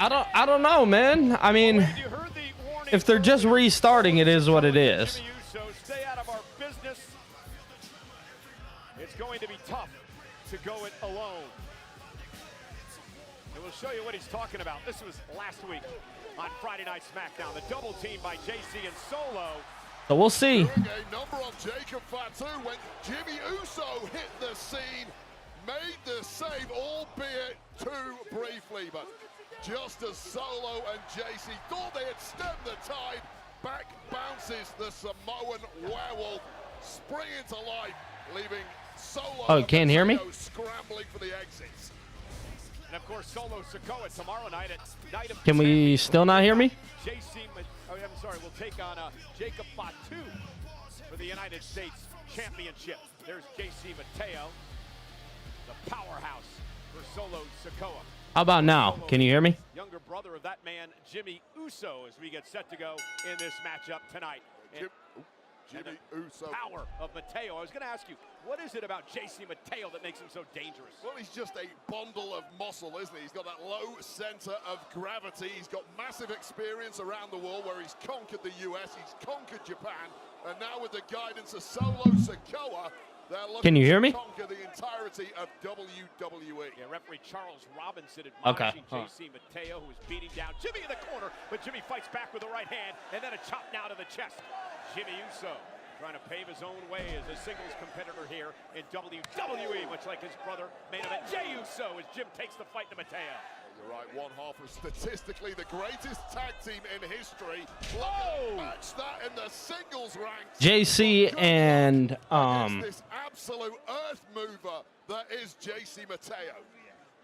Speaker 2: I don't know, man. I mean,
Speaker 3: You heard the warning.
Speaker 2: if they're just restarting, it is what it is.
Speaker 3: Jimmy Uso, stay out of our business. It's going to be tough to go it alone. And we'll show you what he's talking about. This was last week on Friday Night Smackdown. The double team by JC and Solo.
Speaker 2: So we'll see.
Speaker 4: A number on Jacob Fatu when Jimmy Uso hit the scene, made the save, albeit too briefly, but just as Solo and JC thought they had stemmed the tide, back bounces the Samoan werewolf, spring into life, leaving Solo
Speaker 2: Oh, can't hear me?
Speaker 4: scrambling for the exits.
Speaker 3: And of course, Solo Sikoa tomorrow night at Night of
Speaker 2: Can we
Speaker 3: Champions.
Speaker 2: still not hear me?
Speaker 3: I'm sorry, we'll take on Jacob Fatu for the United States Championship. There's JC Mateo, the powerhouse for Solo Sikoa.
Speaker 2: How about now? Can you hear me?
Speaker 3: Younger brother of that man, Jimmy Uso, as we get set to go in this matchup tonight. And
Speaker 4: Jimmy
Speaker 3: the
Speaker 4: Uso.
Speaker 3: power of Mateo. I was going to ask you, what is it about JC Mateo that makes him so dangerous?
Speaker 4: Well, he's just a bundle of muscle, isn't he? He's got that low center of gravity. He's got massive experience around the world where he's conquered the US, he's conquered Japan, and now with the guidance of Solo Sikoa, they're looking
Speaker 2: Can you hear me?
Speaker 4: to conquer the entirety of WWE.
Speaker 3: Yeah, referee Charles Robinson
Speaker 2: Okay.
Speaker 3: admonishing JC Mateo, who is beating down Jimmy in the corner, but Jimmy fights back with the right hand, and then a chop now to the chest. Jimmy Uso trying to pave his own way as a singles competitor here in WWE, much like his brother, main event Jey Uso, as Jim takes the fight to Mateo.
Speaker 4: You're right, one half of statistically the greatest tag team in history.
Speaker 3: Whoa!
Speaker 4: Match that in the singles ranks.
Speaker 2: JC and
Speaker 4: This absolute earth mover that is JC Mateo.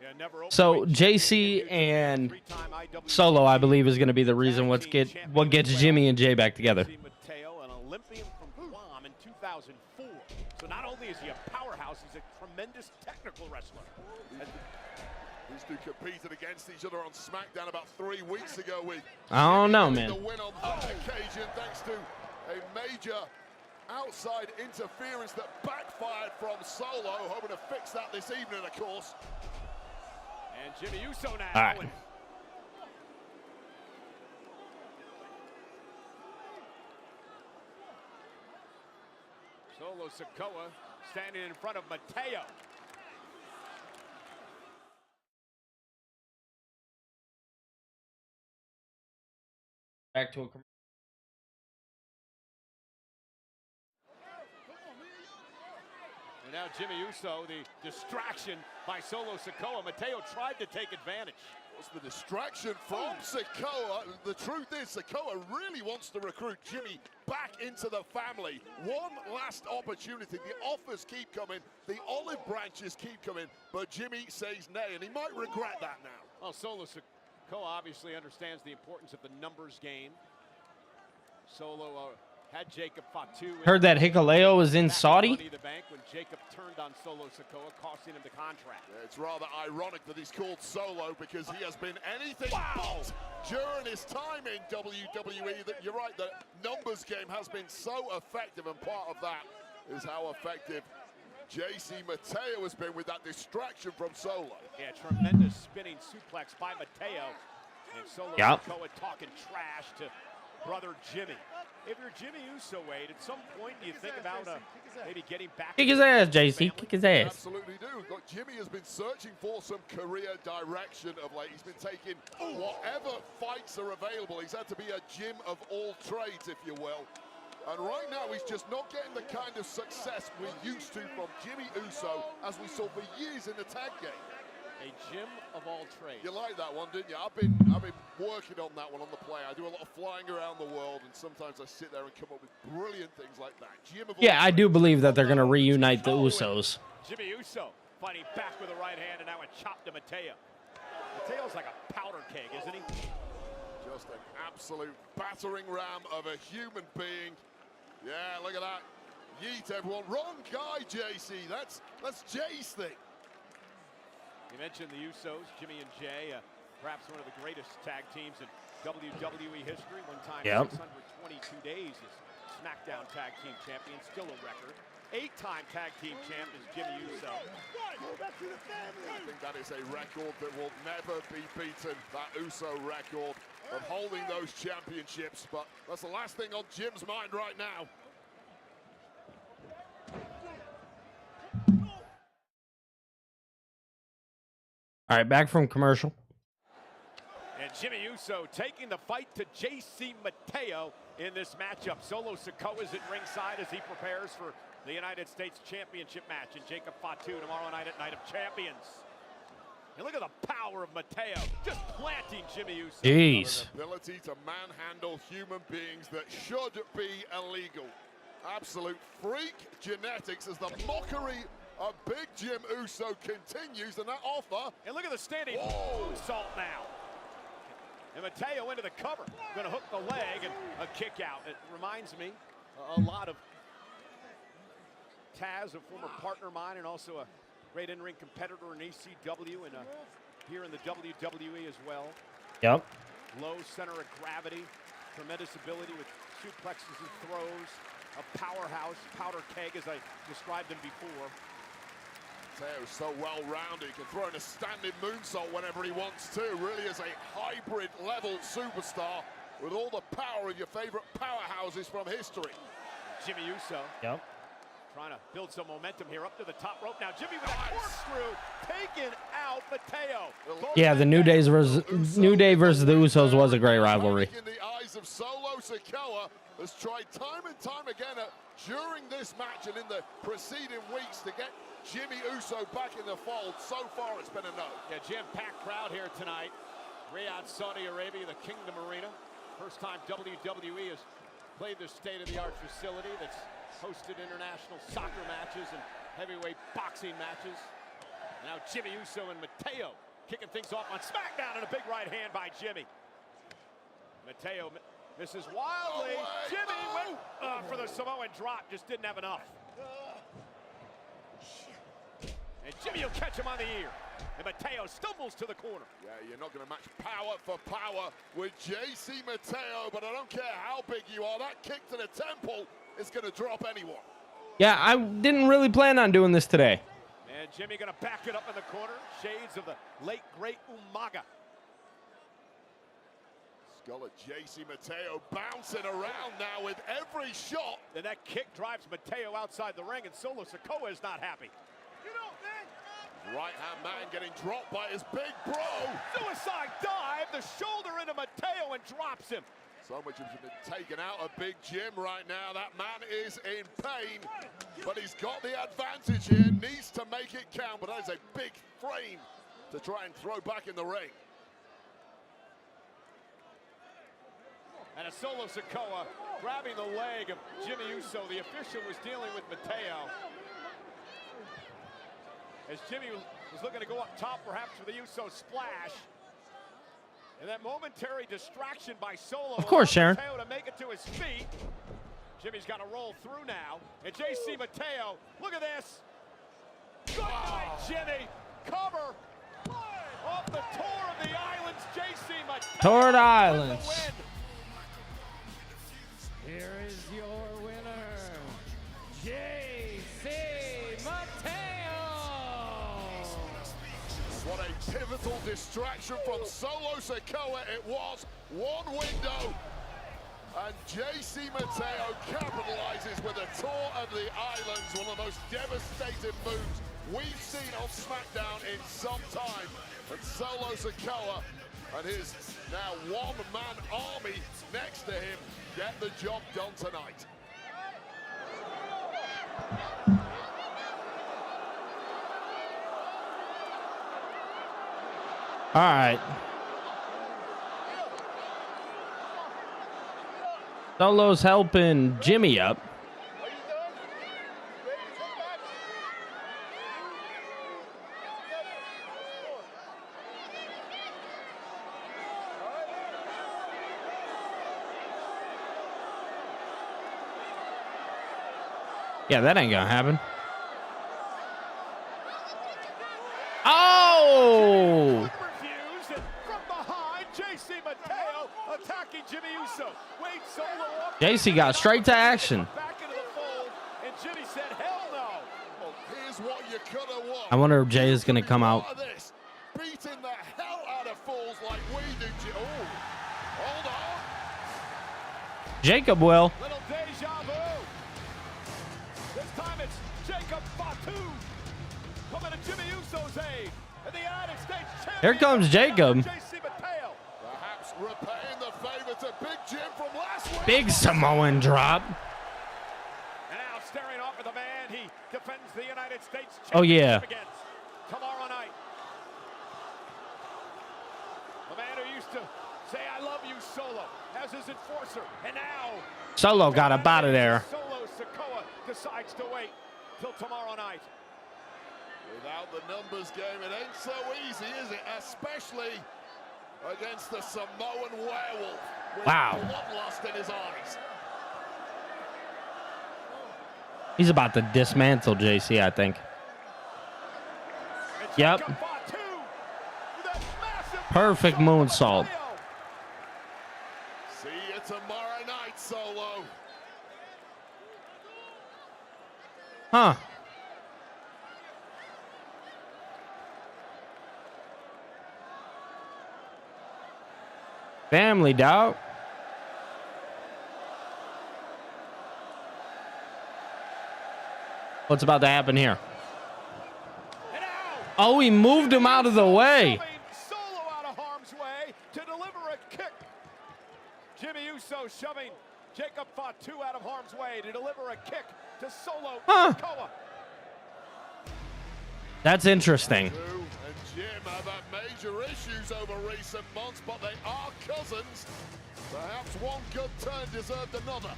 Speaker 3: Yeah, never
Speaker 2: so JC and Solo, I believe, is going to be the reason what gets Jimmy and Jay back together.
Speaker 3: Mateo, an Olympian from Guam in 2004. So not only is he a powerhouse, he's a tremendous technical wrestler.
Speaker 4: These two competed against each other on SmackDown about 3 weeks ago with
Speaker 2: I don't know,
Speaker 4: Jimmy
Speaker 2: man.
Speaker 4: getting the win on that occasion thanks to a major outside interference that backfired from Solo, hoping to fix that this evening, of course.
Speaker 3: And Jimmy Uso now.
Speaker 2: All right.
Speaker 3: Solo Sikoa standing in front of Mateo.
Speaker 2: Back to a
Speaker 3: And now Jimmy Uso, the distraction by Solo Sikoa. Mateo tried to take advantage.
Speaker 4: What's the distraction from Sikoa? The truth is, Sikoa really wants to recruit Jimmy back into the family. One last opportunity. The offers keep coming. The olive branches keep coming. But Jimmy says nay, and he might regret that now.
Speaker 3: Well, Solo Sikoa obviously understands the importance of the numbers game. Solo had Jacob Fatu.
Speaker 2: Heard that Hikuleo was in Saudi.
Speaker 3: Money in the bank when Jacob turned on Solo Sikoa, costing him the contract.
Speaker 4: Yeah, it's rather ironic that he's called Solo because he has been anything but during his time in WWE. That you're right, the numbers game has been so effective, and part of that is how effective JC Mateo has been with that distraction from Solo.
Speaker 3: Yeah, tremendous spinning suplex by Mateo. And Solo Sikoa talking trash to brother Jimmy. If you're Jimmy Uso, Wade, at some point do you think about maybe getting back?
Speaker 2: Kick his ass, JC. Kick his ass.
Speaker 4: Absolutely do. Look, Jimmy has been searching for some career direction of late. He's been taking whatever fights are available. He's had to be a gym of all trades, if you will. And right now, he's just not getting the kind of success we're used to from Jimmy Uso, as we saw for years in the tag game.
Speaker 3: A gym of all trades.
Speaker 4: You like that one, didn't you? I've been working on that one on the play. I do a lot of flying around the world, and sometimes I sit there and come up with brilliant things like that. Gym of all
Speaker 2: Yeah, I do
Speaker 4: trades.
Speaker 2: believe that they're going to reunite the Usos.
Speaker 3: Jimmy Uso fighting back with the right hand, and now a chop to Mateo. Mateo's like a powder keg, isn't he?
Speaker 4: Just an absolute battering ram of a human being. Yeah, look at that. Yeet, everyone. Wrong guy, JC. That's Jay's thing.
Speaker 3: You mentioned the Usos, Jimmy and Jay, perhaps one of the greatest tag teams in WWE history. One time, 622 days as Smackdown Tag Team Champion, still a record. 8-time Tag Team Champ is Jimmy Uso.
Speaker 4: I think that is a record that will never be beaten, that Uso record of holding those championships. But that's the last thing on Jim's mind right now.
Speaker 2: All right, back from commercial.
Speaker 3: And Jimmy Uso taking the fight to JC Mateo in this matchup. Solo Sikoa is at ringside as he prepares for the United States Championship match. And Jacob Fatu tomorrow night at Night of Champions. And look at the power of Mateo, just planting Jimmy Uso.
Speaker 2: Jeez.
Speaker 4: An ability to manhandle human beings that should be illegal. Absolute freak genetics as the mockery of Big Jim Uso continues, and that offer.
Speaker 3: And look at the standing moonsault now. And Mateo into the cover, gonna hook the leg and a kick out. It reminds me a lot of Taz, a former partner of mine, and also a great in-ring competitor in ECW and here in the WWE as well.
Speaker 2: Yep.
Speaker 3: Low center of gravity, tremendous ability with suplexes and throws, a powerhouse, powder keg as I described him before.
Speaker 4: Mateo's so well-rounded, he can throw in a standing moonsault whenever he wants to. Really is a hybrid-level superstar with all the power of your favorite powerhouses from history.
Speaker 3: Jimmy Uso.
Speaker 2: Yep.
Speaker 3: Trying to build some momentum here up to the top rope. Now Jimmy with a corkscrew, taking out Mateo.
Speaker 2: Yeah, the New Day versus the Usos was a great rivalry.
Speaker 4: In the eyes of Solo Sikoa, has tried time and time again during this match and in the preceding weeks to get Jimmy Uso back in the fold. So far, it's been a no.
Speaker 3: Yeah, jam-packed crowd here tonight. Riyadh, Saudi Arabia, the Kingdom Arena. First time WWE has played this state-of-the-art facility that's hosted international soccer matches and heavyweight boxing matches. Now Jimmy Uso and Mateo kicking things off on Smackdown, and a big right hand by Jimmy. Mateo misses wildly. Jimmy went for the Samoan drop, just didn't have enough. And Jimmy will catch him on the ear. And Mateo stumbles to the corner.
Speaker 4: Yeah, you're not going to match power for power with JC Mateo, but I don't care how big you are. That kick to the temple is going to drop anyone.
Speaker 2: Yeah, I didn't really plan on doing this today.
Speaker 3: And Jimmy going to back it up in the corner. Shades of the late, great Umaga.
Speaker 4: Skull of JC Mateo bouncing around now with every shot.
Speaker 3: And that kick drives Mateo outside the ring, and Solo Sikoa is not happy.
Speaker 4: Right-hand man getting dropped by his big bro.
Speaker 3: Suicide dive, the shoulder into Mateo and drops him.
Speaker 4: So much has been taken out of Big Jim right now. That man is in pain, but he's got the advantage here. Needs to make it count, but that is a big frame to try and throw back in the ring.
Speaker 3: And a Solo Sikoa grabbing the leg of Jimmy Uso. The official was dealing with Mateo. As Jimmy was looking to go up top, perhaps for the Uso splash. And that momentary distraction by Solo.
Speaker 2: Of course, Sharon.
Speaker 3: Mateo to make it to his feet. Jimmy's got to roll through now. And JC Mateo, look at this. Good night, Jimmy. Cover. Off the Tour of the Islands, JC Mateo.
Speaker 2: Tour Islands.
Speaker 10: Here is your winner, JC Mateo.
Speaker 4: What a pivotal distraction from Solo Sikoa. It was one window. And JC Mateo capitalizes with a Tour of the Islands, one of the most devastating moves we've seen on SmackDown in some time. And Solo Sikoa and his now one-man army next to him get the job done tonight.
Speaker 2: All right. Solo's helping Jimmy up. Yeah, that ain't gonna happen. Oh!
Speaker 3: Refused, and from behind, JC Mateo attacking Jimmy Uso. Wade Solo up.
Speaker 2: JC got straight to action.
Speaker 3: Back into the fold, and Jimmy said, hell no.
Speaker 4: Well, here's what you could have won.
Speaker 2: I wonder if Jay is gonna come out.
Speaker 4: Look at this. Beating the hell out of fools like we do. Oh, hold on.
Speaker 2: Jacob will.
Speaker 3: Little deja vu. This time it's Jacob Fatu coming to Jimmy Uso's aid. And the United States champion.
Speaker 2: Here comes Jacob.
Speaker 3: JC Mateo.
Speaker 4: Perhaps repaying the favor to Big Jim from last week.
Speaker 2: Big Samoan drop.
Speaker 3: And now staring off at the man he defends the United States championship
Speaker 2: Oh, yeah.
Speaker 3: against tomorrow night. The man who used to say, I love you, Solo, as his enforcer. And now,
Speaker 2: Solo got up out of there.
Speaker 3: Solo Sikoa decides to wait till tomorrow night.
Speaker 4: Without the numbers game, it ain't so easy, is it? Especially against the Samoan werewolf with
Speaker 2: Wow.
Speaker 4: bloodlust in his eyes.
Speaker 2: He's about to dismantle JC, I think.
Speaker 3: It's
Speaker 2: Yep.
Speaker 3: Jacob Fatu with that massive
Speaker 2: Perfect moonsault.
Speaker 4: See you tomorrow night, Solo.
Speaker 2: Huh. Family, dog. What's about to happen here? Oh, he moved him out of the way.
Speaker 3: Solo out of harm's way to deliver a kick. Jimmy Uso shoving Jacob Fatu out of harm's way to deliver a kick to Solo Sikoa.
Speaker 2: That's interesting.
Speaker 4: Drew and Jim have had major issues over recent months, but they are cousins. Perhaps one good turn deserved another.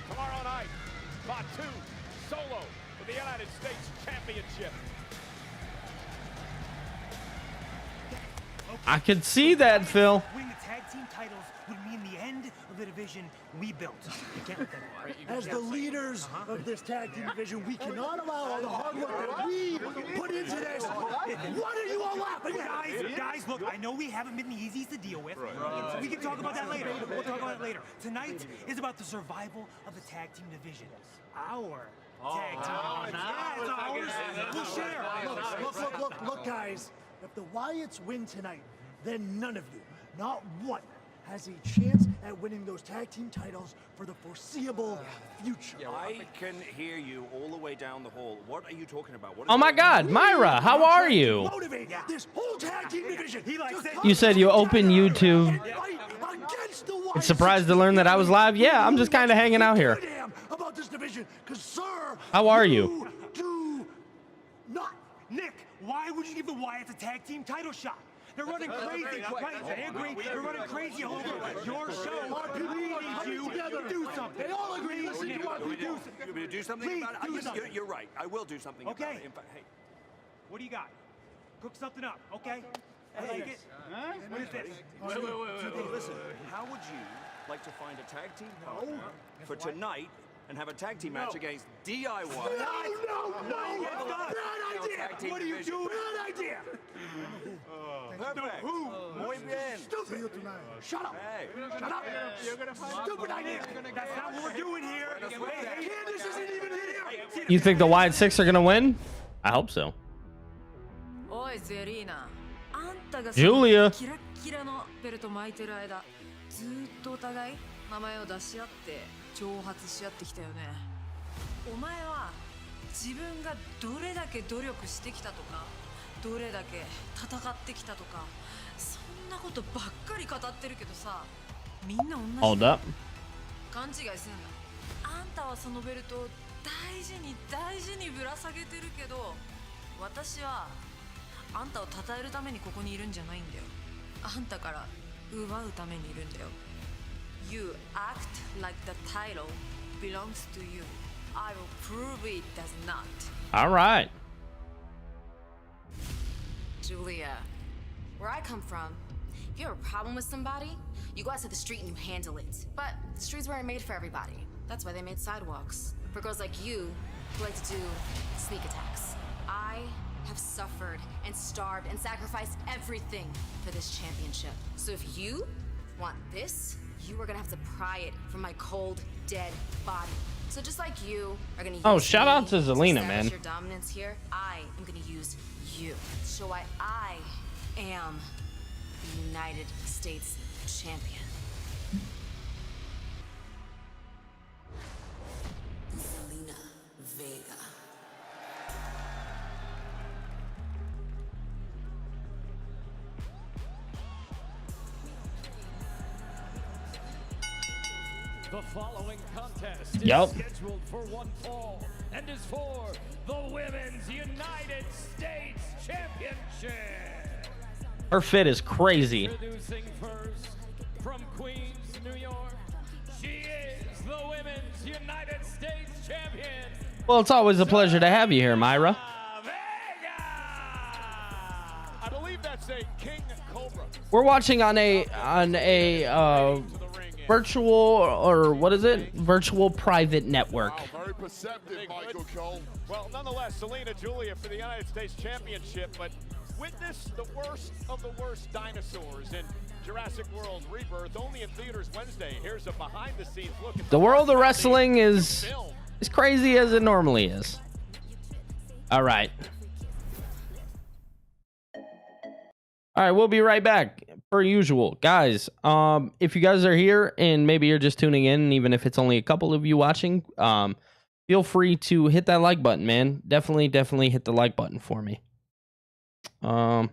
Speaker 3: Tomorrow night, Fatu Solo for the United States Championship.
Speaker 2: I could see that, Phil.
Speaker 12: Winning the tag team titles would mean the end of the division we built. You can't let that go.
Speaker 9: As the leaders of this tag team division, we cannot allow all the hard work that we put into this. What are you all laughing at?
Speaker 12: Guys, look, I know we haven't been the easiest to deal with. We can talk about that later. We'll talk about it later. Tonight is about the survival of the tag team division. Our tag team division. Yeah, it's ours. We'll share.
Speaker 9: Look, guys. If the Wyatts win tonight, then none of you, not one, has a chance at winning those tag team titles for the foreseeable future.
Speaker 13: I can hear you all the way down the hall. What are you talking about? What is
Speaker 2: Oh my
Speaker 13: going on?
Speaker 2: God, Myra, how are you?
Speaker 9: Motivate this whole tag team division.
Speaker 2: You said you opened YouTube. I'm surprised to learn that I was live. Yeah, I'm just kind of hanging out here.
Speaker 9: About this division, because sir,
Speaker 2: How are you?
Speaker 9: do not.
Speaker 12: Nick, why would you give the Wyatts a tag team title shot? They're running crazy. Right, I agree. They're running crazy all over your show. We need you to do something.
Speaker 9: They all agree. Listen, you want to do something.
Speaker 13: You want me to do something
Speaker 12: Please,
Speaker 13: about it?
Speaker 12: do
Speaker 13: Yes,
Speaker 12: something.
Speaker 13: you're right. I will do something about
Speaker 12: Okay.
Speaker 13: it. In fact, hey,
Speaker 12: What do you got? Cook something up, okay? I like it. What is this?
Speaker 13: hey, listen, how would you like to find a tag team partner for tonight and have a tag team match against DIY?
Speaker 9: No. Bad idea.
Speaker 13: Tag team
Speaker 9: What are you
Speaker 13: division.
Speaker 9: doing? Bad idea.
Speaker 13: Perfect. Muy bien.
Speaker 9: Shut up.
Speaker 13: Hey.
Speaker 9: Shut up. Stupid idea.
Speaker 12: That's not what we're doing here.
Speaker 9: Hey, Candace isn't even here.
Speaker 2: You think the Wyatt Six are gonna win? I hope so. Julia.
Speaker 14: キラッキラのベルト巻いてる間、ずーっとお互い名前を出し合って挑発し合ってきたよね。お前は自分がどれだけ努力してきたとか、どれだけ戦ってきたとか、そんなことばっかり語ってるけどさ、みんな同じ。
Speaker 2: Hold up.
Speaker 14: 勘違いすんな。あんたはそのベルトを大事にぶら下げてるけど、私はあんたを称えるためにここにいるんじゃないんだよ。あんたから奪うためにいるんだよ。You act like the title belongs to you. I will prove it does not.
Speaker 2: All right.
Speaker 15: Julia, where I come from, if you have a problem with somebody, you go out to the street and you handle it. But the streets weren't made for everybody. That's why they made sidewalks. For girls like you who like to do sneak attacks. I have suffered and starved and sacrificed everything for this championship. So if you want this, you are gonna have to pry it from my cold, dead body. So just like you are gonna use
Speaker 2: Oh, shout out to
Speaker 15: me
Speaker 2: Zelina,
Speaker 15: establish
Speaker 2: man.
Speaker 15: your dominance here, I am gonna use you. Show why I am the United States champion. Zelina Vega.
Speaker 10: The following contest is
Speaker 2: Yup.
Speaker 10: scheduled for one fall and is for the Women's United States Championship.
Speaker 2: Her fit is crazy.
Speaker 10: Introducing first from Queens, New York, she is the Women's United States Champion.
Speaker 2: Well, it's always a pleasure to have you here, Myra.
Speaker 3: I believe that's a King Cobra.
Speaker 2: We're watching on a virtual, or what is it? Virtual private network.
Speaker 4: Very perceptive, Michael Cole.
Speaker 3: Well, nonetheless, Selena Julia for the United States Championship, but witness the worst of the worst dinosaurs in Jurassic World Rebirth, only in theaters Wednesday. Here's a behind-the-scenes look at
Speaker 2: The world of wrestling is as crazy as it normally is. All right. All right, we'll be right back. Per usual, guys. If you guys are here and maybe you're just tuning in, even if it's only a couple of you watching, feel free to hit that like button, man. Definitely hit the like button for me. Hold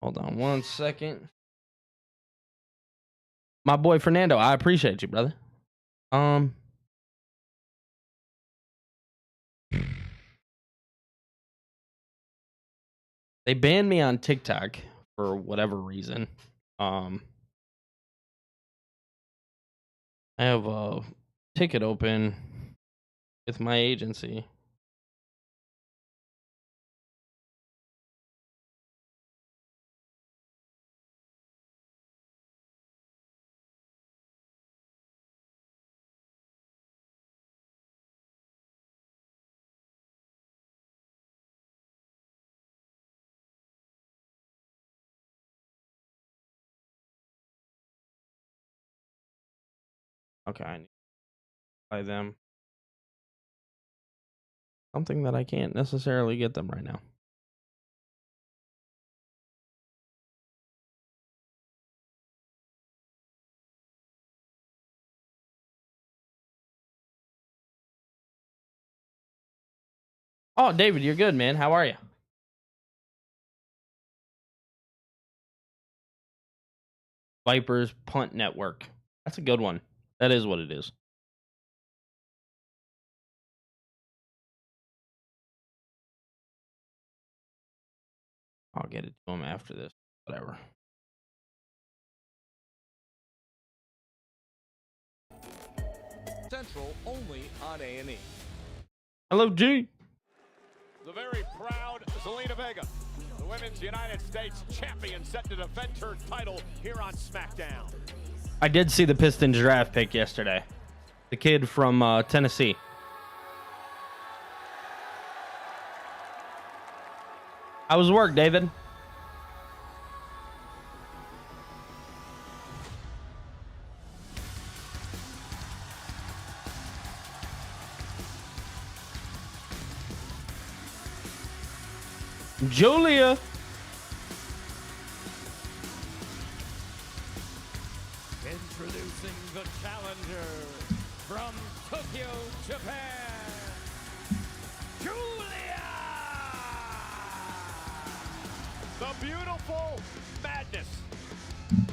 Speaker 2: on one second. My boy Fernando, I appreciate you, brother. They banned me on TikTok for whatever reason. I have a ticket open with my agency. Okay, I need to buy them something that I can't necessarily get them right now. Oh, David, you're good, man. How are you? Vipers Punt Network. That's a good one. That is what it is. I'll get it to him after this. Whatever.
Speaker 3: Central only on A&E.
Speaker 2: Hello, G.
Speaker 3: The very proud Zelina Vega, the Women's United States Champion, set to defend her title here on Smackdown.
Speaker 2: I did see the Pistons draft pick yesterday. The kid from Tennessee. How was work, David? Julia.
Speaker 10: Introducing the challenger from Tokyo, Japan, Julia!
Speaker 3: The beautiful madness.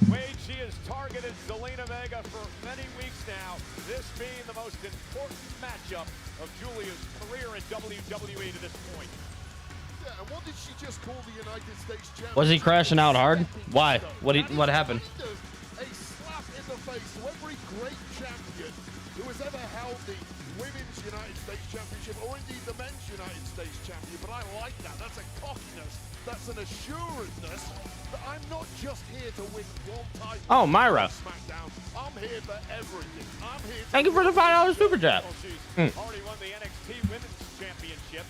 Speaker 3: Wade, she has targeted Zelina Vega for many weeks now, this being the most important matchup of Julia's career in WWE to this point.
Speaker 4: Yeah, and what did she just call the United States champion?
Speaker 2: Was he crashing out hard? Why? What happened?
Speaker 4: A slap in the face to every great champion who has ever held the Women's United States Championship or indeed the Men's United States Champion. But I like that. That's a cockiness that That's an assuredness that I'm not just here to win one title.
Speaker 2: Oh, Myra.
Speaker 4: Smackdown. I'm here for everything. I'm here to
Speaker 2: Thank you for the $5 super chat.
Speaker 3: Already won the NXT Women's Championship,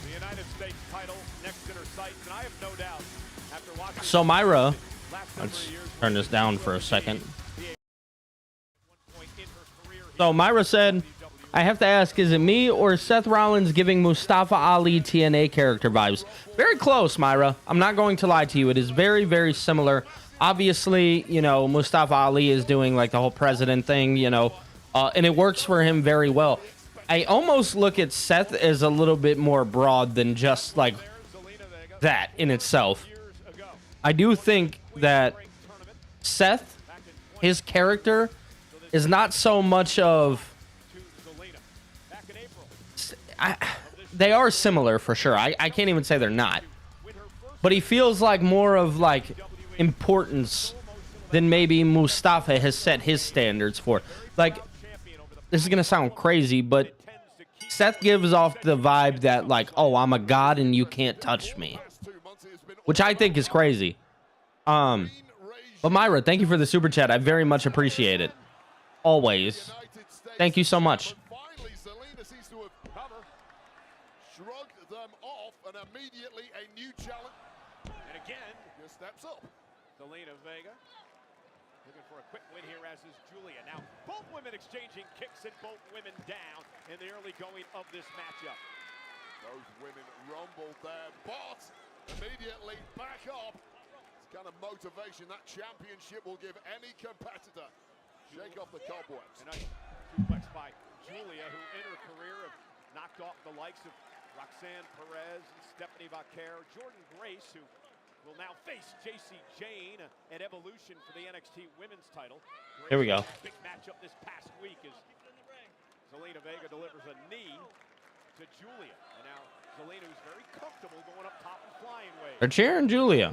Speaker 3: the United States title next in her sights, and I have no doubt after watching.
Speaker 2: So Myra, let's turn this down for a second. So Myra said, I have to ask, is it me or Seth Rollins giving Mustafa Ali TNA character vibes? Very close, Myra. I'm not going to lie to you. It is very, very similar. Obviously, you know, Mustafa Ali is doing like the whole president thing, you know, and it works for him very well. I almost look at Seth as a little bit more broad than just like that in itself. I do think that Seth, his character, is not so much of... they are similar for sure. I can't even say they're not. But he feels like more of like importance than maybe Mustafa has set his standards for. Like, this is going to sound crazy, but Seth gives off the vibe that like, oh, I'm a god and you can't touch me. Which I think is crazy. But Myra, thank you for the super chat. I very much appreciate it. Always. Thank you so much.
Speaker 4: Shrugged them off, and immediately a new challenge.
Speaker 3: And again,
Speaker 4: just steps up.
Speaker 3: Zelina Vega looking for a quick win here, as is Julia. Now, both women exchanging kicks and both women down in the early going of this matchup.
Speaker 4: Both women rumbled there, but immediately back up. It's kind of motivation that championship will give any competitor. Shake off the cobwebs.
Speaker 3: And a suplex by Julia, who in her career have knocked off the likes of Roxanne Perez and Stephanie Vaquer. Jordan Grace, who will now face JC Jane at Evolution for the NXT Women's title. Grace,
Speaker 2: here we go.
Speaker 3: Big matchup this past week as Zelina Vega delivers a knee to Julia. And now Zelina, who's very comfortable going up top and flying ways.
Speaker 2: They're cheering Julia.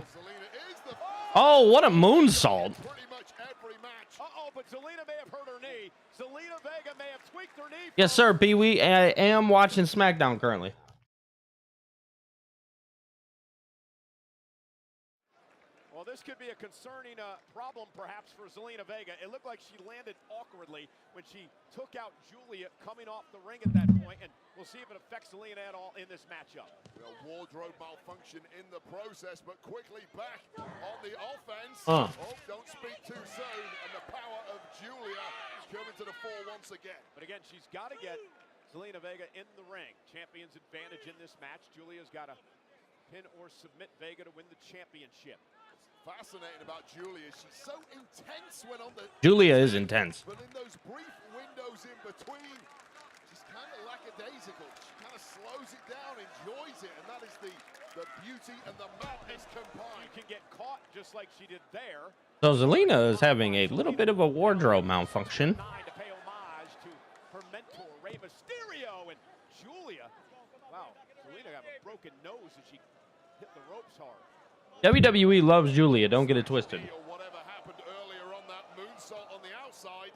Speaker 2: Oh, what a moonsault.
Speaker 3: Uh-oh, but Zelina may have hurt her knee. Zelina Vega may have tweaked her knee.
Speaker 2: Yes, sir, Pee-wee. I am watching Smackdown currently.
Speaker 3: Well, this could be a concerning problem, perhaps, for Zelina Vega. It looked like she landed awkwardly when she took out Julia coming off the ring at that point, and we'll see if it affects Zelina at all in this matchup.
Speaker 4: Well, wardrobe malfunction in the process, but quickly back on the offense.
Speaker 2: Oh,
Speaker 4: Don't speak too soon, and the power of Julia coming to the fore once again.
Speaker 3: But again, she's got to get Zelina Vega in the ring. Champion's advantage in this match. Julia's got to pin or submit Vega to win the championship.
Speaker 4: Fascinating about Julia. She's so intense when on the...
Speaker 2: Julia is intense.
Speaker 4: But in those brief windows in between, she's kind of lackadaisical. She kind of slows it down, enjoys it, and that is the beauty and the madness combined.
Speaker 3: You can get caught just like she did there.
Speaker 2: So Zelina is having a little bit of a wardrobe malfunction.
Speaker 3: To pay homage to her mentor, Rey Mysterio, and Julia. Wow, Zelina got a broken nose as she hit the ropes hard.
Speaker 2: WWE loves Julia. Don't get it twisted.
Speaker 4: Whatever happened earlier on that moonsault on the outside.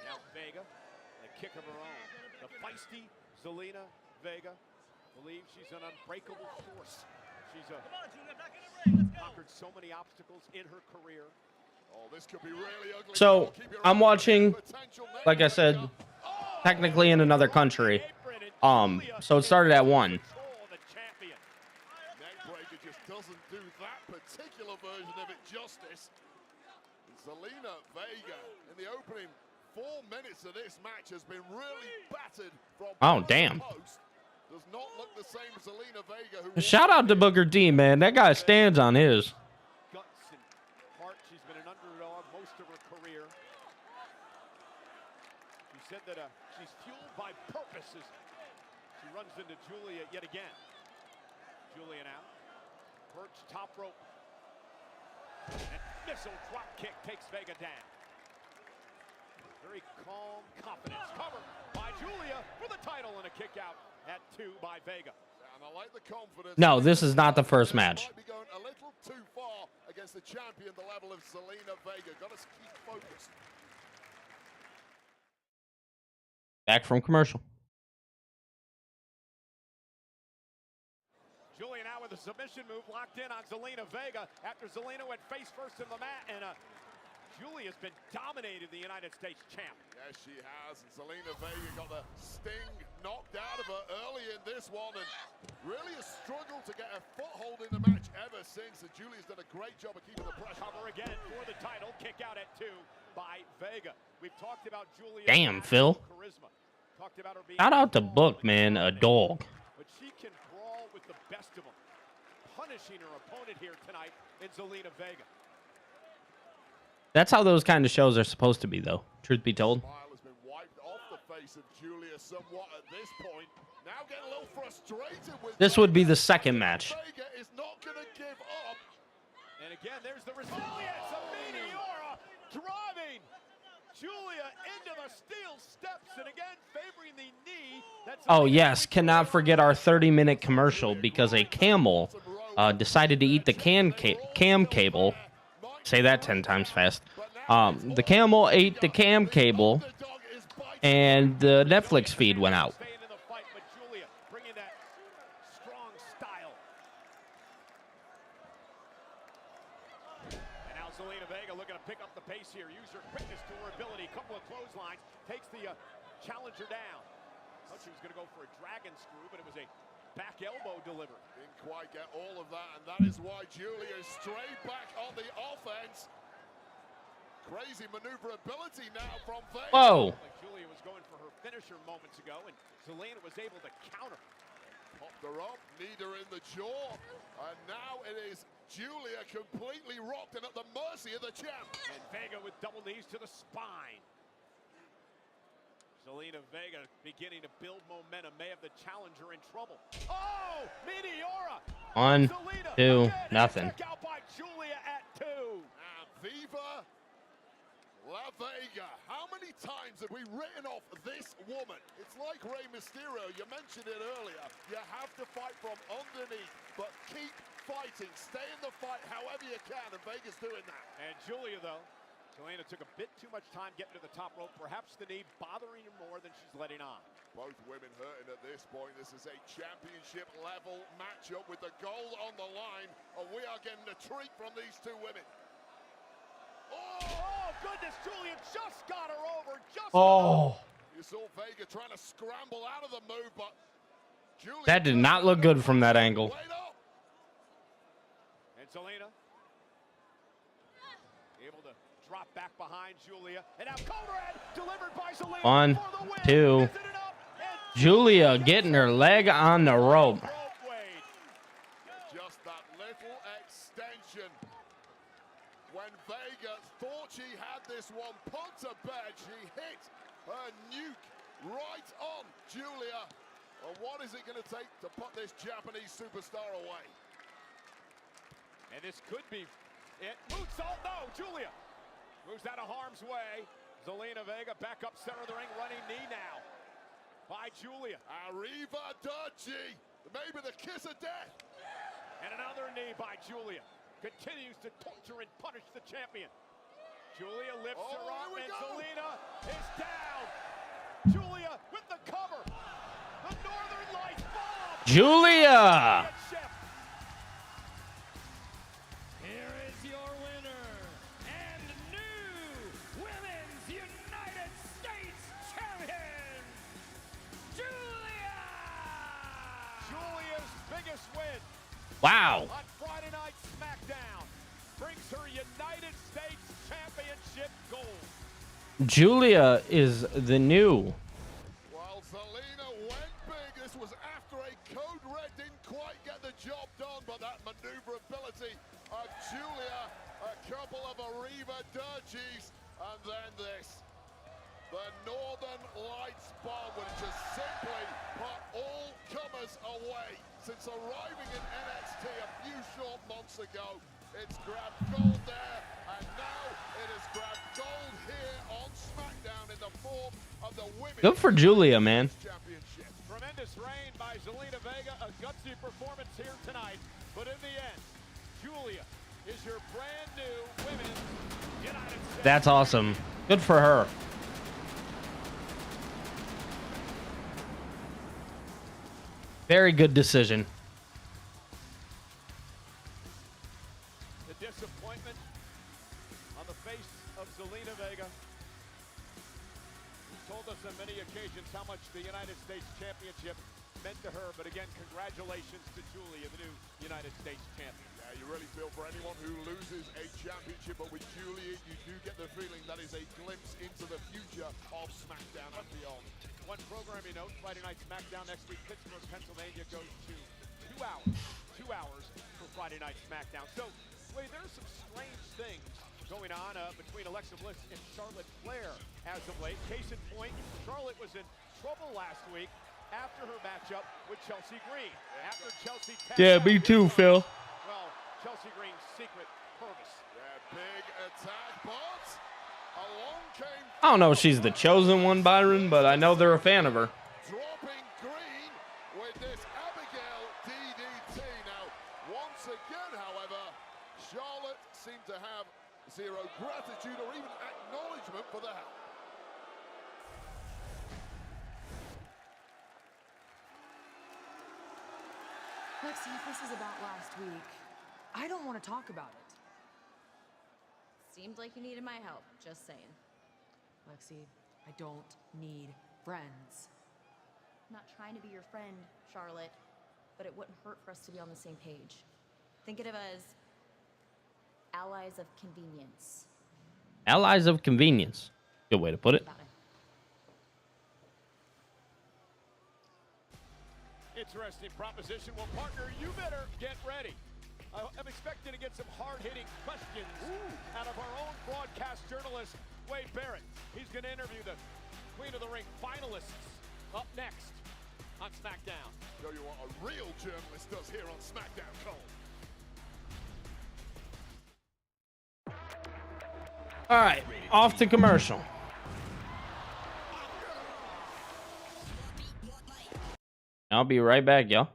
Speaker 3: Now Vega, a kick of her own. The feisty Zelina Vega believes she's an unbreakable force. She's conquered so many obstacles in her career.
Speaker 4: Oh, this could be really ugly.
Speaker 2: So I'm watching, like I said, technically in another country. So it started at 1.
Speaker 4: Doesn't do that particular version of it justice. Zelina Vega in the opening 4 minutes of this match has been really battered from
Speaker 2: damn.
Speaker 4: post. Does not look the same Zelina Vega. Who
Speaker 2: Shout out to Booker T, man. That guy stands on his.
Speaker 3: Guts and heart. She's been an underdog most of her career. She said that she's fueled by purpose as she runs into Julia yet again. Julia now. Perch top rope. And missile drop kick takes Vega down. Very calm confidence. Cover by Julia for the title and a kick out at 2 by Vega.
Speaker 4: And I like the confidence.
Speaker 2: No, this is not the first match.
Speaker 4: Might be going a little too far against the champion, the level of Zelina Vega. Got to keep focused.
Speaker 2: Back from commercial.
Speaker 3: Julia now with a submission move locked in on Zelina Vega after Zelina went face first in the mat, and Julia's been dominating the United States champ.
Speaker 4: Yes, she has. And Zelina Vega got the sting knocked out of her early in this one, and really has struggled to get a foothold in the match ever since. And Julia's done a great job of keeping the pressure.
Speaker 3: Cover again for the title. Kick out at 2 by Vega. We've talked about Julia.
Speaker 2: Damn, Phil.
Speaker 3: Charisma. Talked about her being
Speaker 2: Shout out to Book, man. A dog.
Speaker 3: But she can brawl with the best of them, punishing her opponent here tonight in Zelina Vega.
Speaker 2: That's how those kind of shows are supposed to be, though. Truth be told.
Speaker 4: Smile has been wiped off the face of Julia somewhat at this point. Now getting a little frustrated with
Speaker 2: This would be the second match.
Speaker 4: Vega is not going to give up.
Speaker 3: And again, there's the resilience of Meteora driving Julia into the steel steps, and again favoring the knee.
Speaker 2: Oh, yes. Cannot forget our 30-minute commercial because a camel decided to eat the cam cable. Say that 10 times fast. The camel ate the cam cable, and the Netflix feed went out.
Speaker 3: Zelina Vega looking to pick up the pace here. Use her quickness to her ability. Couple of clotheslines. Takes the challenger down. Thought she was going to go for a dragon screw, but it was a back elbow delivered.
Speaker 4: Didn't quite get all of that, and that is why Julia is straight back on the offense. Crazy maneuverability now from Vega.
Speaker 2: Whoa.
Speaker 3: Like Julia was going for her finisher moments ago, and Zelina was able to counter.
Speaker 4: Popped her up, kneed her in the jaw, and now it is Julia completely rocked and at the mercy of the champ.
Speaker 3: And Vega with double knees to the spine. Zelina Vega beginning to build momentum, may have the challenger in trouble. Oh, Meteora!
Speaker 2: 1, 2, nothing.
Speaker 3: Check out by Julia at 2.
Speaker 4: And Viva La Vega. How many times have we written off this woman? It's like Rey Mysterio. You mentioned it earlier. You have to fight from underneath, but keep fighting. Stay in the fight however you can, and Vega's doing that.
Speaker 3: And Julia, though, Zelina took a bit too much time getting to the top rope. Perhaps the knee bothering her more than she's letting on.
Speaker 4: Both women hurting at this point. This is a championship level matchup with the gold on the line, and we are getting a treat from these two women.
Speaker 3: Oh, goodness, Julia just got her over.
Speaker 4: You saw Vega trying to scramble out of the move, but Julia...
Speaker 2: That did not look good from that angle.
Speaker 3: And Zelina able to drop back behind Julia. And now Conrad delivered by Zelina.
Speaker 2: 1, 2. Julia getting her leg on the rope.
Speaker 4: Just that little extension. When Vega thought she had this one put to bed, she hit her nuke right on Julia. Well, what is it going to take to put this Japanese superstar away?
Speaker 3: And this could be it. Moonsault, no, Julia moves out of harm's way. Zelina Vega back up center of the ring, running knee now by Julia.
Speaker 4: Arriva Dirty, maybe the kiss of death.
Speaker 3: And another knee by Julia. Continues to torture and punish the champion. Julia lifts her up, and Zelina is down. Julia with the cover. The Northern Lights bomb.
Speaker 2: Julia!
Speaker 10: Here is your winner and new Women's United States Champion, Julia!
Speaker 3: Julia's biggest win.
Speaker 2: Wow.
Speaker 3: On Friday night Smackdown brings her United States Championship gold.
Speaker 2: Julia is the new.
Speaker 4: Well, Zelina went big. This was after a Code Red didn't quite get the job done, but that maneuverability of Julia, a couple of Arriva Dirties, and then this. The Northern Lights bomb, which has simply put all comers away. Since arriving in NXT a few short months ago, it's grabbed gold there, and now it has grabbed gold here on SmackDown in the form of the Women's
Speaker 2: Good for Julia, man.
Speaker 4: Championship.
Speaker 3: Tremendous reign by Zelina Vega, a gutsy performance here tonight. But in the end, Julia is your brand new Women's United States.
Speaker 2: That's awesome. Good for her. Very good decision.
Speaker 3: disappointment on the face of Zelina Vega, who told us on many occasions how much the United States Championship meant to her. But again, congratulations to Julia, the new United States champion.
Speaker 4: Yeah, you really feel for anyone who loses a championship, but with Julia, you do get the feeling that is a glimpse into the future of SmackDown and beyond.
Speaker 3: One programming note, Friday Night SmackDown next week, Pittsburgh, Pennsylvania, goes to 2 hours. 2 hours for Friday Night SmackDown. So, Wade, there's some strange things going on between Alexa Bliss and Charlotte Flair as of late. Case in point, Charlotte was in trouble last week after her matchup with Chelsea Green. After Chelsea
Speaker 2: Yeah, me too, Phil.
Speaker 3: Well, Chelsea Green's secret purpose.
Speaker 4: Yeah, big attack, but along came...
Speaker 2: I don't know if she's the chosen one, Byron, but I know they're a fan of her.
Speaker 4: Dropping Green with this Abigail DDT. Now, once again, however, Charlotte seemed to have zero gratitude or even acknowledgement for the help.
Speaker 14: Lexi, if this is about last week, I don't want to talk about it.
Speaker 15: Seemed like you needed my help, just saying.
Speaker 14: Lexi, I don't need friends.
Speaker 15: I'm not trying to be your friend, Charlotte, but it wouldn't hurt for us to be on the same page. Think of it as allies of convenience.
Speaker 2: Allies of convenience. Good way to put it.
Speaker 3: Interesting proposition. Well, partner, you better get ready. I'm expecting to get some hard-hitting questions out of our own broadcast journalist, Wade Barrett. He's going to interview the Queen of the Ring finalists up next on SmackDown.
Speaker 4: Show you what a real journalist does here on SmackDown, Cole.
Speaker 2: All right, off to commercial. I'll be right back, y'all.